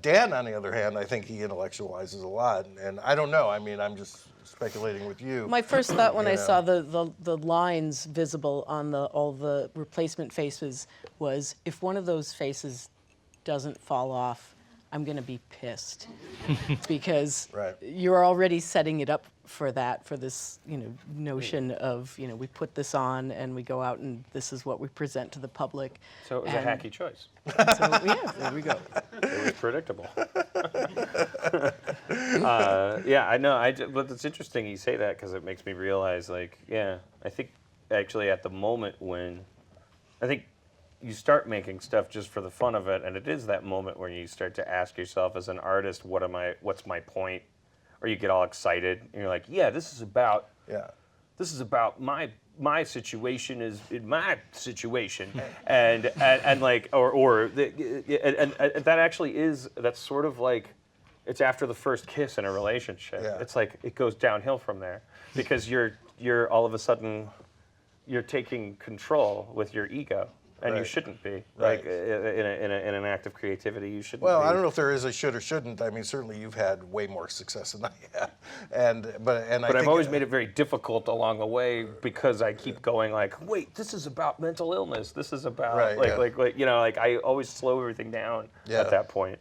Dan, on the other hand, I think he intellectualizes a lot, and I don't know. I mean, I'm just speculating with you. My first thought when I saw the lines visible on all the replacement faces was, if one of those faces doesn't fall off, I'm going to be pissed, because you're already setting it up for this, notion of, we put this on and we go out and this is what we present to the public. So it was a hacky choice. So, yeah, there we go. It was predictable. Yeah, I know. But it's interesting you say that, because it makes me realize, I think actually at the moment when, I think you start making stuff just for the fun of it, and it is that moment where you start to ask yourself as an artist, what's my point? Or you get all excited, and you're like, yeah, this is about my situation is in my situation, and that actually is, that's sort of like, it's after the first kiss in a relationship. Yeah. It's like it goes downhill from there, because you're all of a sudden you're taking control with your ego. And you shouldn't be. Like, in an act of creativity, you shouldn't be. Well, I don't know if there is a should or shouldn't. I mean, certainly you've had way more success than I have. But I've always made it very difficult along the way, because I keep going like, wait, this is about mental illness. This is about, I always slow everything down at that point.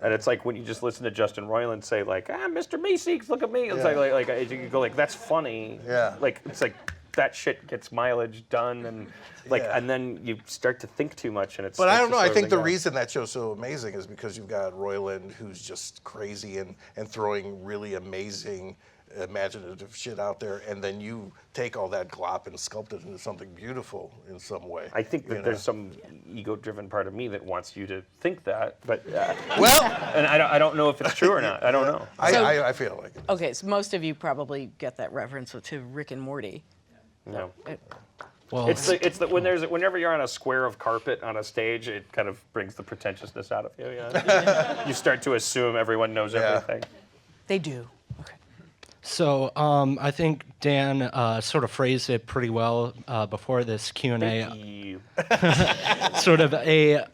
And it's like when you just listen to Justin Roiland say like, Mr. Meeseeks, look at me. It's like you go like, that's funny. Yeah. Like, it's like, that shit gets mileage done, and and then you start to think too much, and it's. But I don't know. I think the reason that show's so amazing is because you've got Roiland, who's just crazy and throwing really amazing, imaginative shit out there, and then you take all that glop and sculpt it into something beautiful in some way. I think that there's some ego-driven part of me that wants you to think that, but and I don't know if it's true or not. I don't know. I feel like it. Okay, so most of you probably get that reference to Rick and Morty. No. Well, it's whenever you're on a square of carpet on a stage, it kind of brings the pretentiousness out of you. Yeah. You start to assume everyone knows everything. They do. Okay. So I think Dan sort of phrased it pretty well before this Q&A. Thank you. Sort of a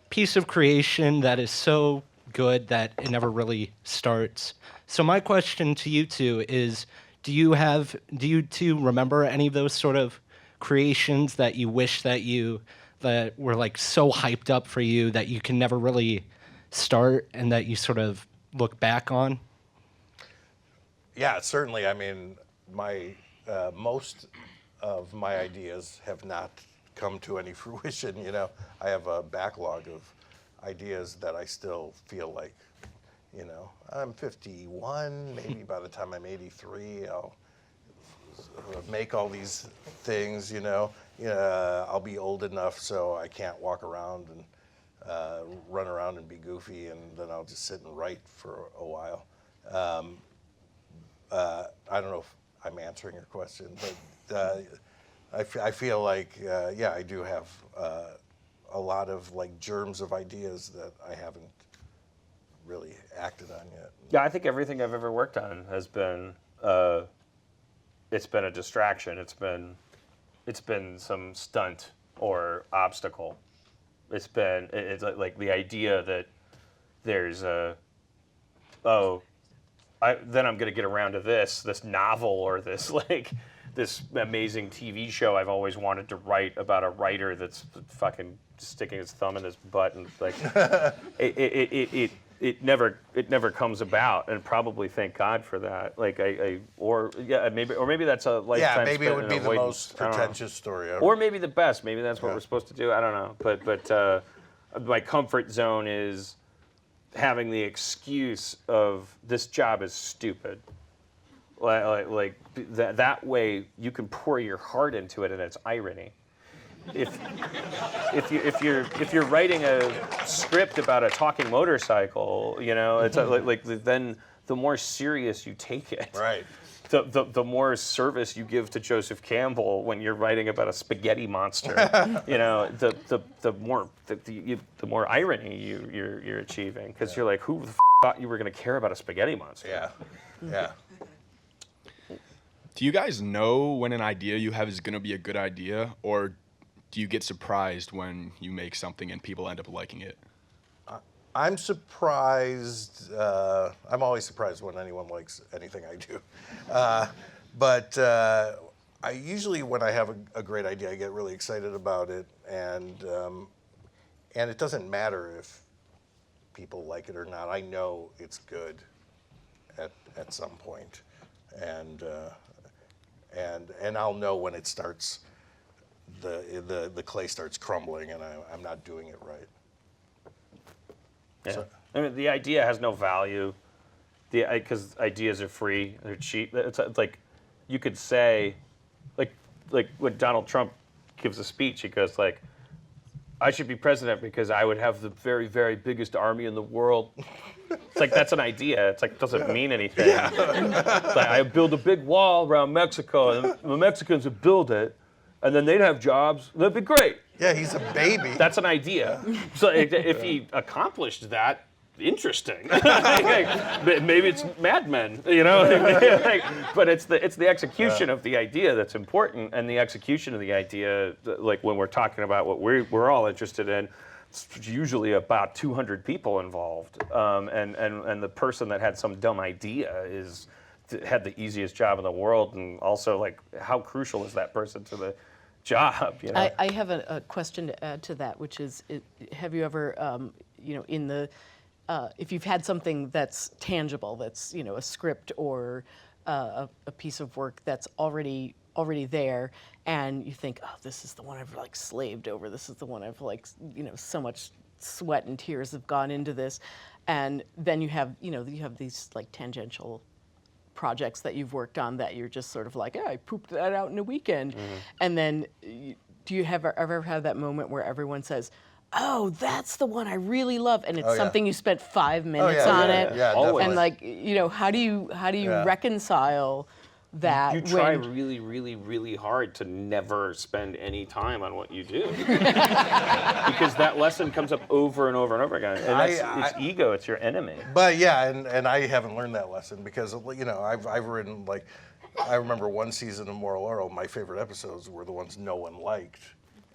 piece of creation that is so good that it never really starts. So my question to you two is, do you two remember any of those sort of creations that you wish that were like so hyped up for you that you can never really start, and that you sort of look back on? Yeah, certainly. I mean, most of my ideas have not come to any fruition. I have a backlog of ideas that I still feel like, I'm 51. Maybe by the time I'm 83, I'll make all these things. I'll be old enough so I can't walk around and run around and be goofy, and then I'll just sit and write for a while. I don't know if I'm answering your question, but I feel like I do have a lot of like germs of ideas that I haven't really acted on yet. Yeah, I think everything I've ever worked on has been it's been a distraction. It's been some stunt or obstacle. It's like the idea that there's then I'm going to get around to this novel or this this amazing TV show I've always wanted to write about a writer that's fucking sticking his thumb in his butt and like it never comes about, and probably thank God for that. Like maybe that's a lifetime. Yeah, maybe it spent would in be the avoidance. most pretentious story ever. Or maybe the best. Maybe that's what we're supposed to do. I don't know. But my comfort zone is having the excuse of this job is stupid. Like that way you can pour your heart into it, and it's irony. If you're writing a script about a talking motorcycle, you know, it's then the more serious you take it. Right. The more service you give to Joseph Campbell when you're writing about a spaghetti monster, you know, the more irony you're achieving, because you're like, who the thought you were going to care about a spaghetti monster? Yeah, yeah. Do you guys know when an idea you have is going to be a good idea, or do you get surprised when you make something and people end up liking it? I'm surprised. I'm always surprised when anyone likes anything I do. But I usually, when I have a great idea, I get really excited about it, and it doesn't matter if people like it or not. I know it's good at some point, and I'll know when it starts. The clay starts crumbling, and I'm not doing it right. Yeah. So, I mean, the idea has no value, because ideas are free, they're cheap. It's like, you could say, like when Donald Trump gives a speech, he goes like, I should be president because I would have the very, very biggest army in the world. It's like, that's an idea. It's like, it doesn't mean anything. Yeah. It's like, I build a big wall around Mexico, and the Mexicans would build it, and then they'd have jobs. That'd be great. yeah, he's a baby. That's an idea. So if he accomplished that, interesting. Maybe it's Mad Men, you know. But it's the execution of the idea that's important, and the execution of the idea, like when we're talking about what we're all interested in, it's usually about 200 people involved, and the person that had some dumb idea had the easiest job in the world, and also like how crucial is that person to the job? You know? I have a question to add to that, which is, have you ever, in the, if you've had something that's tangible, that's, a script or a piece of work that's already there, and you think, oh, this is the one I've like slaved over, this is the one I've like, so much sweat and tears have gone into this, and then you have these like tangential projects that you've worked on that you're just sort of like, I pooped that out in a weekend. Mm-hmm. And then do you ever have that moment where everyone says, oh, that's the one I really love, and it's something you spent 5 minutes on it? Yeah, and like, how do you reconcile that? You try really, really, really hard to never spend any time on what you do. Because that lesson comes up over and over and over again. And it's ego, it's your enemy. But yeah, and I haven't learned that lesson because, I've written, like, I remember one season of Moral Oral, my favorite episodes were the ones no one liked.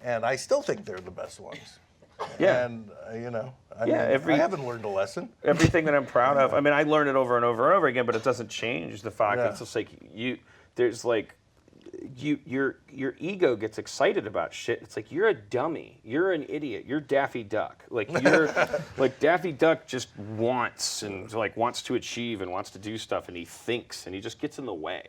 And I still think they're the best ones. Yeah. And, I haven't learned a lesson. Everything that I'm proud of, I mean, I learn it over and over and over again, but it doesn't change the fact that it's just like your ego gets excited about shit. It's like, you're a dummy. You're an idiot. You're Daffy Duck. Like, you're, like, Daffy Duck just wants to achieve and wants to do stuff, and he thinks, and he just gets in the way.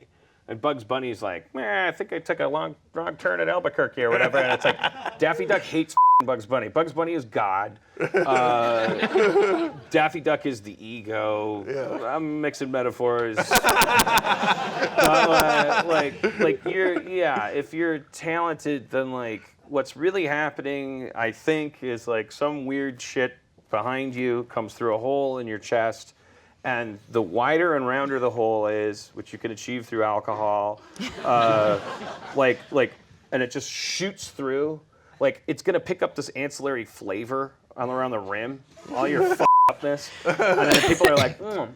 And Bugs Bunny's like, I think I took a wrong turn at Albuquerque or whatever. And it's like, Daffy Duck hates Bugs Bunny. Bugs Bunny is God. Daffy Duck is the ego. Yeah. I'm mixing metaphors. If you're talented, then like what's really happening, I think, is like some weird shit behind you comes through a hole in your chest. And the wider and rounder the hole is, which you can achieve through alcohol, and it just shoots through, like it's gonna pick up this ancillary flavor around the rim, all your f***upness, and then people are like, I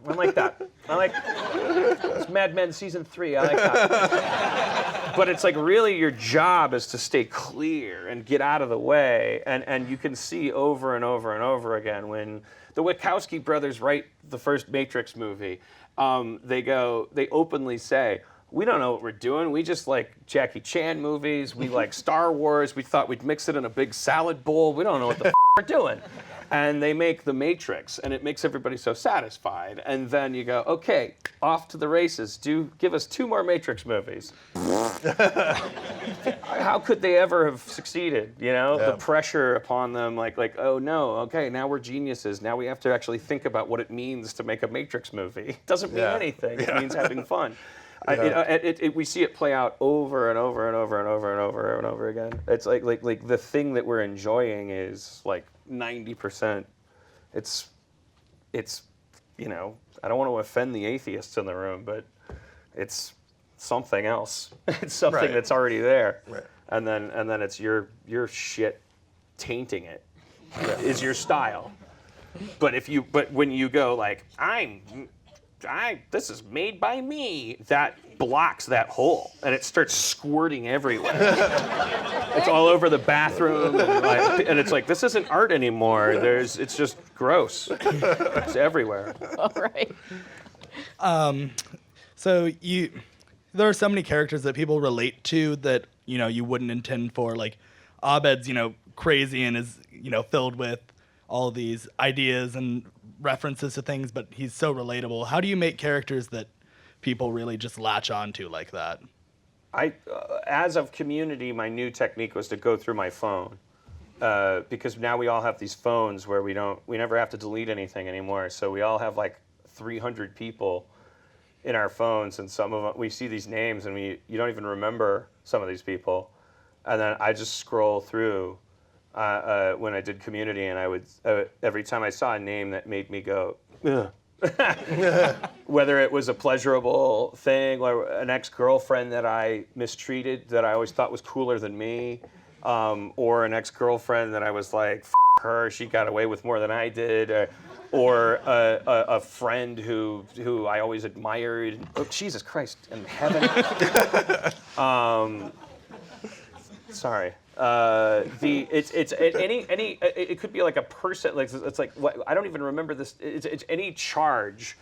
like that. I like it's Mad Men season 3. I like that. but it's like really your job is to stay clear and get out of the way. And you can see over and over and over again when the Wachowski brothers write the first Matrix movie, they openly say, we don't know what we're doing. We just like Jackie Chan movies. We like Star Wars. We thought we'd mix it in a big salad bowl. We don't know what the we're doing. And they make The Matrix, and it makes everybody so satisfied. And then you go, okay, off to the races. Give us 2 more Matrix movies. How could they ever have succeeded? You know, the pressure upon them, like, oh no, okay, now we're geniuses. Now we have to actually think about what it means to make a Matrix movie. It doesn't mean anything. It means having fun. We see it play out over and over and over and over and over and over again. It's like the thing that we're enjoying is like 90%. It's you know, I don't want to offend the atheists in the room, but it's something else. It's something that's already there. Right. And then it's your shit tainting it is your style. But when you go like this is made by me, that blocks that hole and it starts squirting everywhere. It's all over the bathroom and it's like, this isn't art anymore. It's just gross. It's everywhere. All right. So there are so many characters that people relate to that, you know, you wouldn't intend for. Like Abed's, you know, crazy and is, you know, filled with all these ideas and references to things, but he's so relatable. How do you make characters that people really just latch on to like that? As of Community, my new technique was to go through my phone because now we all have these phones where we never have to delete anything anymore. So we all have like 300 people in our phones, and some of them, we see these names and you don't even remember some of these people. And then I just scroll through when I did Community, and I would every time I saw a name that made me go, ugh. Whether it was a pleasurable thing or an ex-girlfriend that I mistreated that I always thought was cooler than me, or an ex-girlfriend that I was like, F her, she got away with more than I did, or a friend who I always admired. Oh, Jesus Christ in heaven. Sorry. It could be like a person. Like it's like I don't even remember this. It's any charge,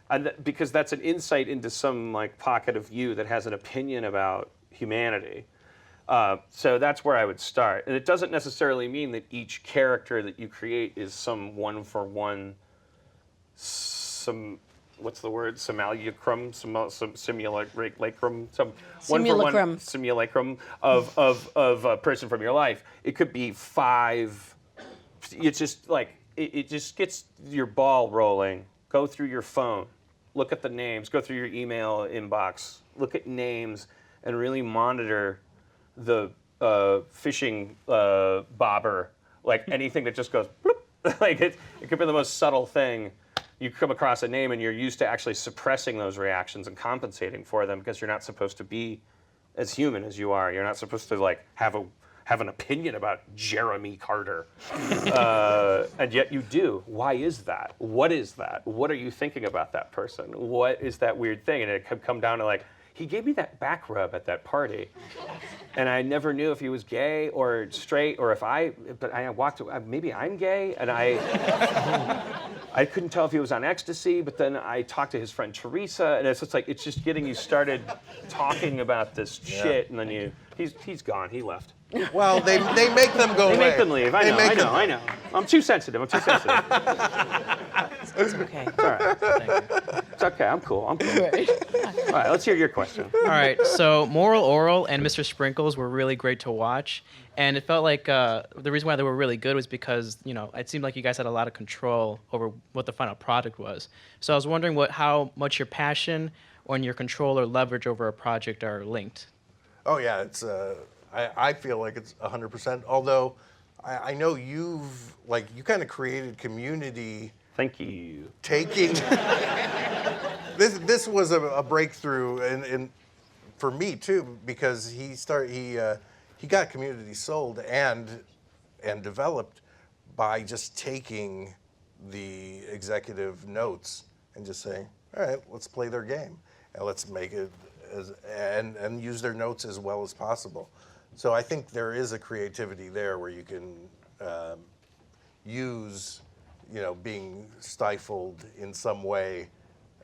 and because that's an insight into some like pocket of you that has an opinion about humanity. So that's where I would start, and it doesn't necessarily mean that each character that you create is some one-for-one. What's the word? Simulacrum, simulacrum, one-for-one simulacrum of a person from your life. It could be 5. It's just like it just gets your ball rolling. Go through your phone, look at the names, go through your email inbox, look at names, and really monitor the fishing bobber. Like anything that just goes bloop. Like it could be the most subtle thing. You come across a name and you're used to actually suppressing those reactions and compensating for them because you're not supposed to be as human as you are. You're not supposed to like have an opinion about Jeremy Carter, and yet you do. Why is that? What is that? What are you thinking about that person? What is that weird thing? And it could come down to like, he gave me that back rub at that party, and I never knew if he was gay or straight or but I walked, maybe I'm gay, and I couldn't tell if he was on ecstasy, but then I talked to his friend Teresa, and it's just getting you started talking about this shit, and then he's gone, he left. Well, they make them go away. They make them leave, I know. I'm too sensitive. It's okay. It's all right. It's okay, I'm cool. All right, let's hear your question. All right, so Moral Oral and Mr. Sprinkles were really great to watch, and it felt like the reason why they were really good was because, you know, it seemed like you guys had a lot of control over what the final product was. So I was wondering how much your passion and your control or leverage over a project are linked. Oh yeah, it's I feel like it's 100%. Although I know you kind of created Community. Thank you. Taking this was a breakthrough and for me too, because he got Community sold and developed by just taking the executive notes and just saying, all right, let's play their game and let's make it and use their notes as well as possible. So I think there is a creativity there where you can use, being stifled in some way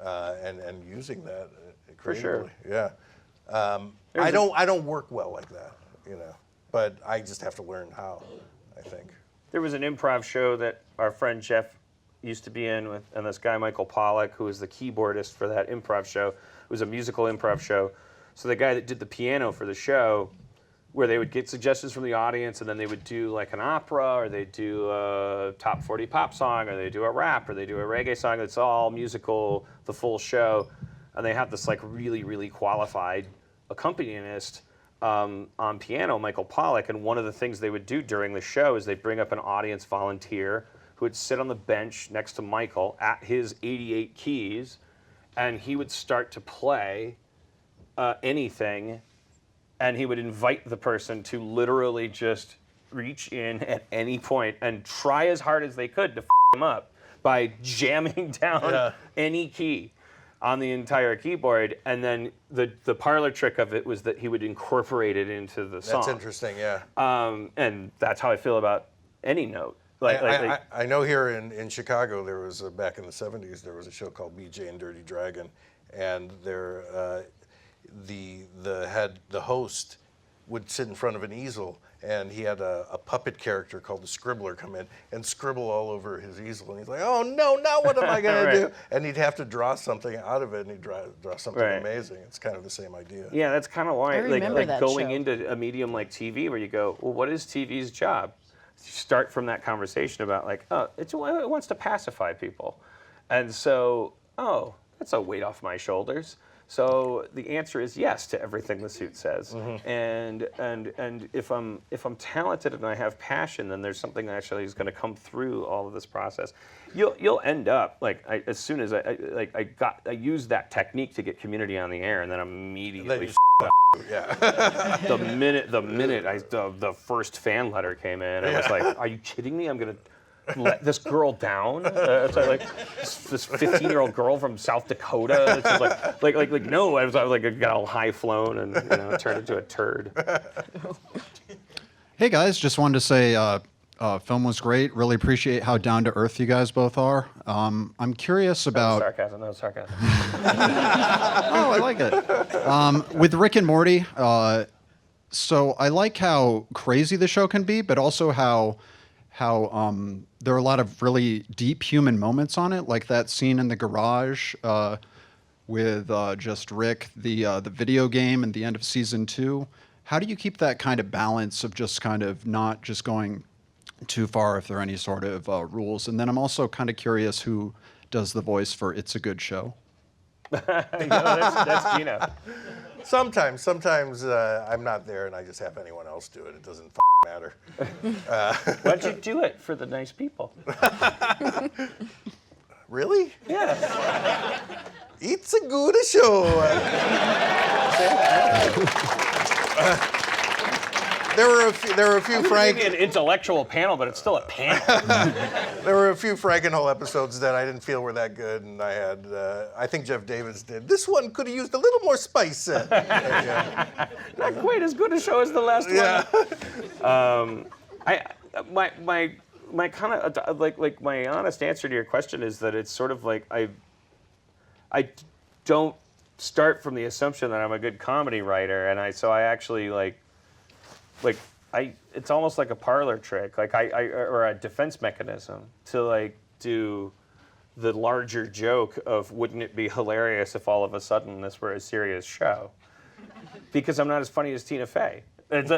and using that creatively. For sure. Yeah. I don't work well like that, but I just have to learn how, I think. There was an improv show that our friend Jeff used to be in with, and this guy Michael Pollack, who was the keyboardist for that improv show. It was a musical improv show. So the guy that did the piano for the show, where they would get suggestions from the audience, and then they would do like an opera, or they'd do a top 40 pop song, or they do a rap, or they do a reggae song. It's all musical, the full show. And they have this like really, really qualified accompanist on piano, Michael Pollack. And one of the things they would do during the show is they'd bring up an audience volunteer who would sit on the bench next to Michael at his 88 keys, and he would start to play anything, and he would invite the person to literally just reach in at any point and try as hard as they could to f him up by jamming down any key on the entire keyboard. And then the parlor trick of it was that he would incorporate it into the song. That's interesting, yeah. And that's how I feel about any note. I know here in Chicago there was back in the 70s there was a show called BJ and Dirty Dragon, and there the host would sit in front of an easel, and he had a puppet character called the Scribbler come in and scribble all over his easel, and he's like, oh no, now what am I gonna do? And he'd have to draw something out of it, and he'd draw something amazing. It's kind of the same idea. Yeah, that's kind of why like going show. into a medium like TV, where you go, well, what is TV's job? You start from that conversation about like, oh, it wants to pacify people. And so, oh, that's a weight off my shoulders. So the answer is yes to everything the suit says. And if I'm talented and I have passion, then there's something that actually is going to come through all of this process. You'll end up like as soon as I used that technique to get Community on the air, and then immediately. Yeah. the minute the first fan letter came in, I was like, "Are you kidding me? I'm gonna let this girl down?" It's like this 15-year-old girl from South Dakota. It's just like no. I was like got all high flown and turned into a turd. Hey guys, just wanted to say. Film was great. Really appreciate how down to earth you guys both are. I'm curious about. That was sarcasm. Oh, I like it. With Rick and Morty, so I like how crazy the show can be, but also how there are a lot of really deep human moments on it, like that scene in the garage with just Rick, the video game, and the end of season 2. How do you keep that kind of balance of just kind of not just going too far, if there are any sort of rules? And then I'm also kind of curious who does the voice for It's a Good Show. That's Dino. Sometimes I'm not there and I just have anyone else do it. It doesn't matter. Why'd you do it for the nice people? Really? Yeah. It's a good show. There were a few Frank. An intellectual panel, but it's still a panel. There were a few Frankenhole episodes that I didn't feel were that good, and I had. I think Jeff Davis did. This one could have used a little more spice. Not quite as good a show as the last one. My kind of like my honest answer to your question is that it's sort of like I don't start from the assumption that I'm a good comedy writer, and so I actually it's almost like a parlor trick, or a defense mechanism to do the larger joke of wouldn't it be hilarious if all of a sudden this were a serious show? Because I'm not as funny as Tina Fey. That's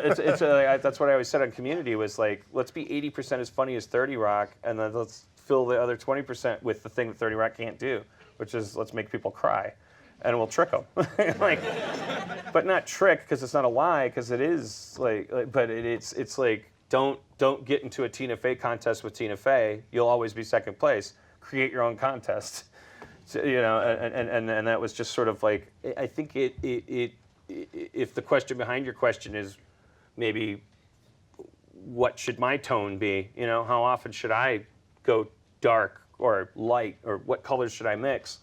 what I always said on Community was like, let's be 80% as funny as 30 Rock, and then let's fill the other 20% with the thing that 30 Rock can't do, which is let's make people cry. And we'll trick them, but not trick because it's not a lie because it is but it's like don't get into a Tina Fey contest with Tina Fey. You'll always be second place. Create your own contest, so, and that was just sort of like I think if the question behind your question is maybe what should my tone be? How often should I go dark or light or what colors should I mix?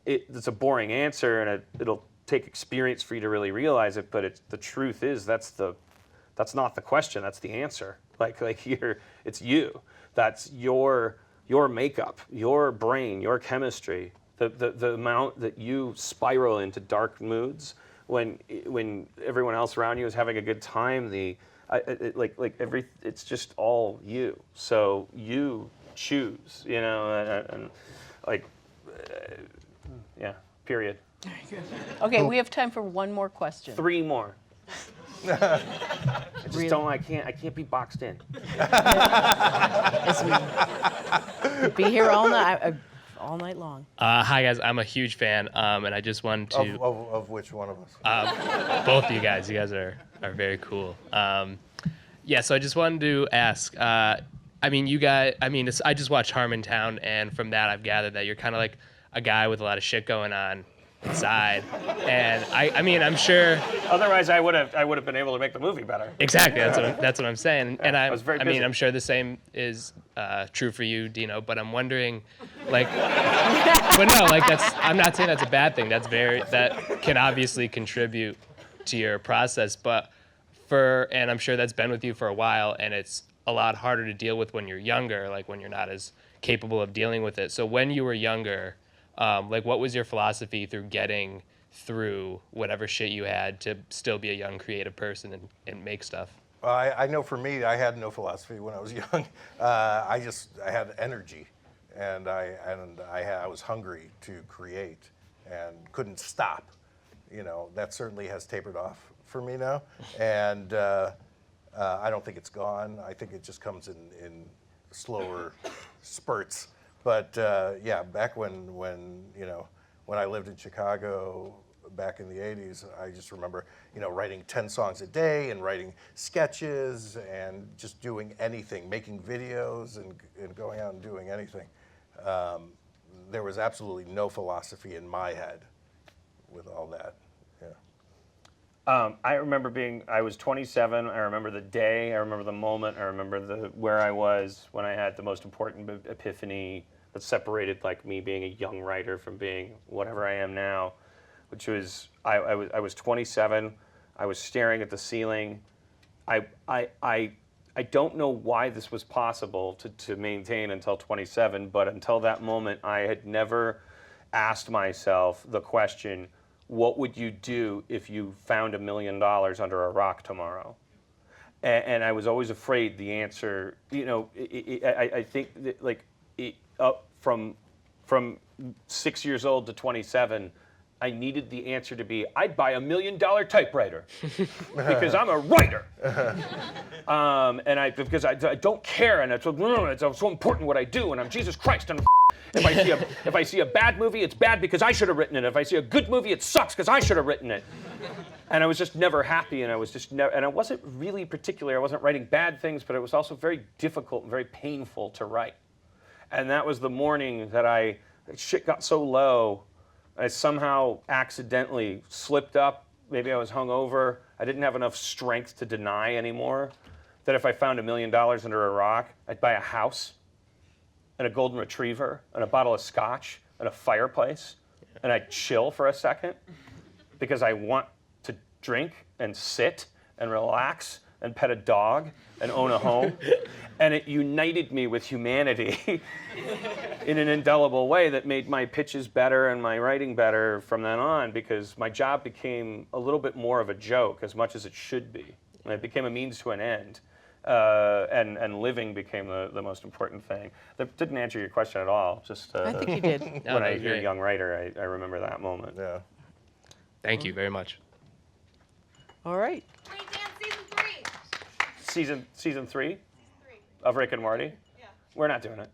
It's a boring answer, and it'll take experience for you to really realize it, but the truth is that's not the question, that's the answer. Like it's you. That's your makeup, your brain, your chemistry, the amount that you spiral into dark moods when everyone else around you is having a good time. It's just all you. So you choose, and yeah, period. Okay, we have time for one more question. 3 more. I just don't. I can't be boxed in. Be here all night long. Hi guys, I'm a huge fan, and I just wanted to. Of which one of us? Both of you guys. You guys are very cool. Yeah, so I just wanted to ask. I just watched Harmontown, and from that I've gathered that you're kind of like a guy with a lot of shit going on inside, and I'm sure. Otherwise, I would have been able to make the movie better. Exactly, that's what I'm saying, and I was very busy. I'm sure the same is true for you, Dino. But I'm wondering, but no, I'm not saying that's a bad thing. That can obviously contribute to your process, but and I'm sure that's been with you for a while, and it's a lot harder to deal with when you're younger, like when you're not as capable of dealing with it. So when you were younger. What was your philosophy through getting through whatever shit you had to still be a young creative person and make stuff? I know for me, I had no philosophy when I was young. I had energy, and I was hungry to create and couldn't stop. That certainly has tapered off for me now, and I don't think it's gone. I think it just comes in slower spurts. But yeah, back when I lived in Chicago back in the 80s, I just remember writing 10 songs a day and writing sketches and just doing anything, making videos and going out and doing anything. There was absolutely no philosophy in my head with all that. Yeah. I remember I was 27. I remember the day. I remember the moment. I remember where I was when I had the most important epiphany that separated me being a young writer from being whatever I am now, which was I was 27. I was staring at the ceiling. I don't know why this was possible to maintain until 27, but until that moment, I had never asked myself the question, what would you do if you found $1 million under a rock tomorrow? And I was always afraid the answer, I think that up from 6 years old to 27, I needed the answer to be, I'd buy $1 million typewriter because I'm a writer. Because I don't care, and it's so important what I do, and I'm Jesus Christ. And if I see a bad movie, it's bad because I should have written it. If I see a good movie, it sucks because I should have written it. And I was just never happy, and I wasn't really particular. I wasn't writing bad things, but it was also very difficult and very painful to write. And that was the morning that shit got so low, I somehow accidentally slipped up. Maybe I was hungover. I didn't have enough strength to deny anymore that if I found $1 million under a rock, I'd buy a house and a golden retriever and a bottle of scotch and a fireplace, and I'd chill for a second because I want to drink and sit and relax and pet a dog and own a home. And it united me with humanity in an indelible way that made my pitches better and my writing better from then on, because my job became a little bit more of a joke as much as it should be. And it became a means to an end. And living became the most important thing. That didn't answer your question at all. Just I think you did. When I hear young writer, I remember that moment. Yeah. Thank you very much. All right. Season 3 of Rick and Morty? Yeah. We're not doing it.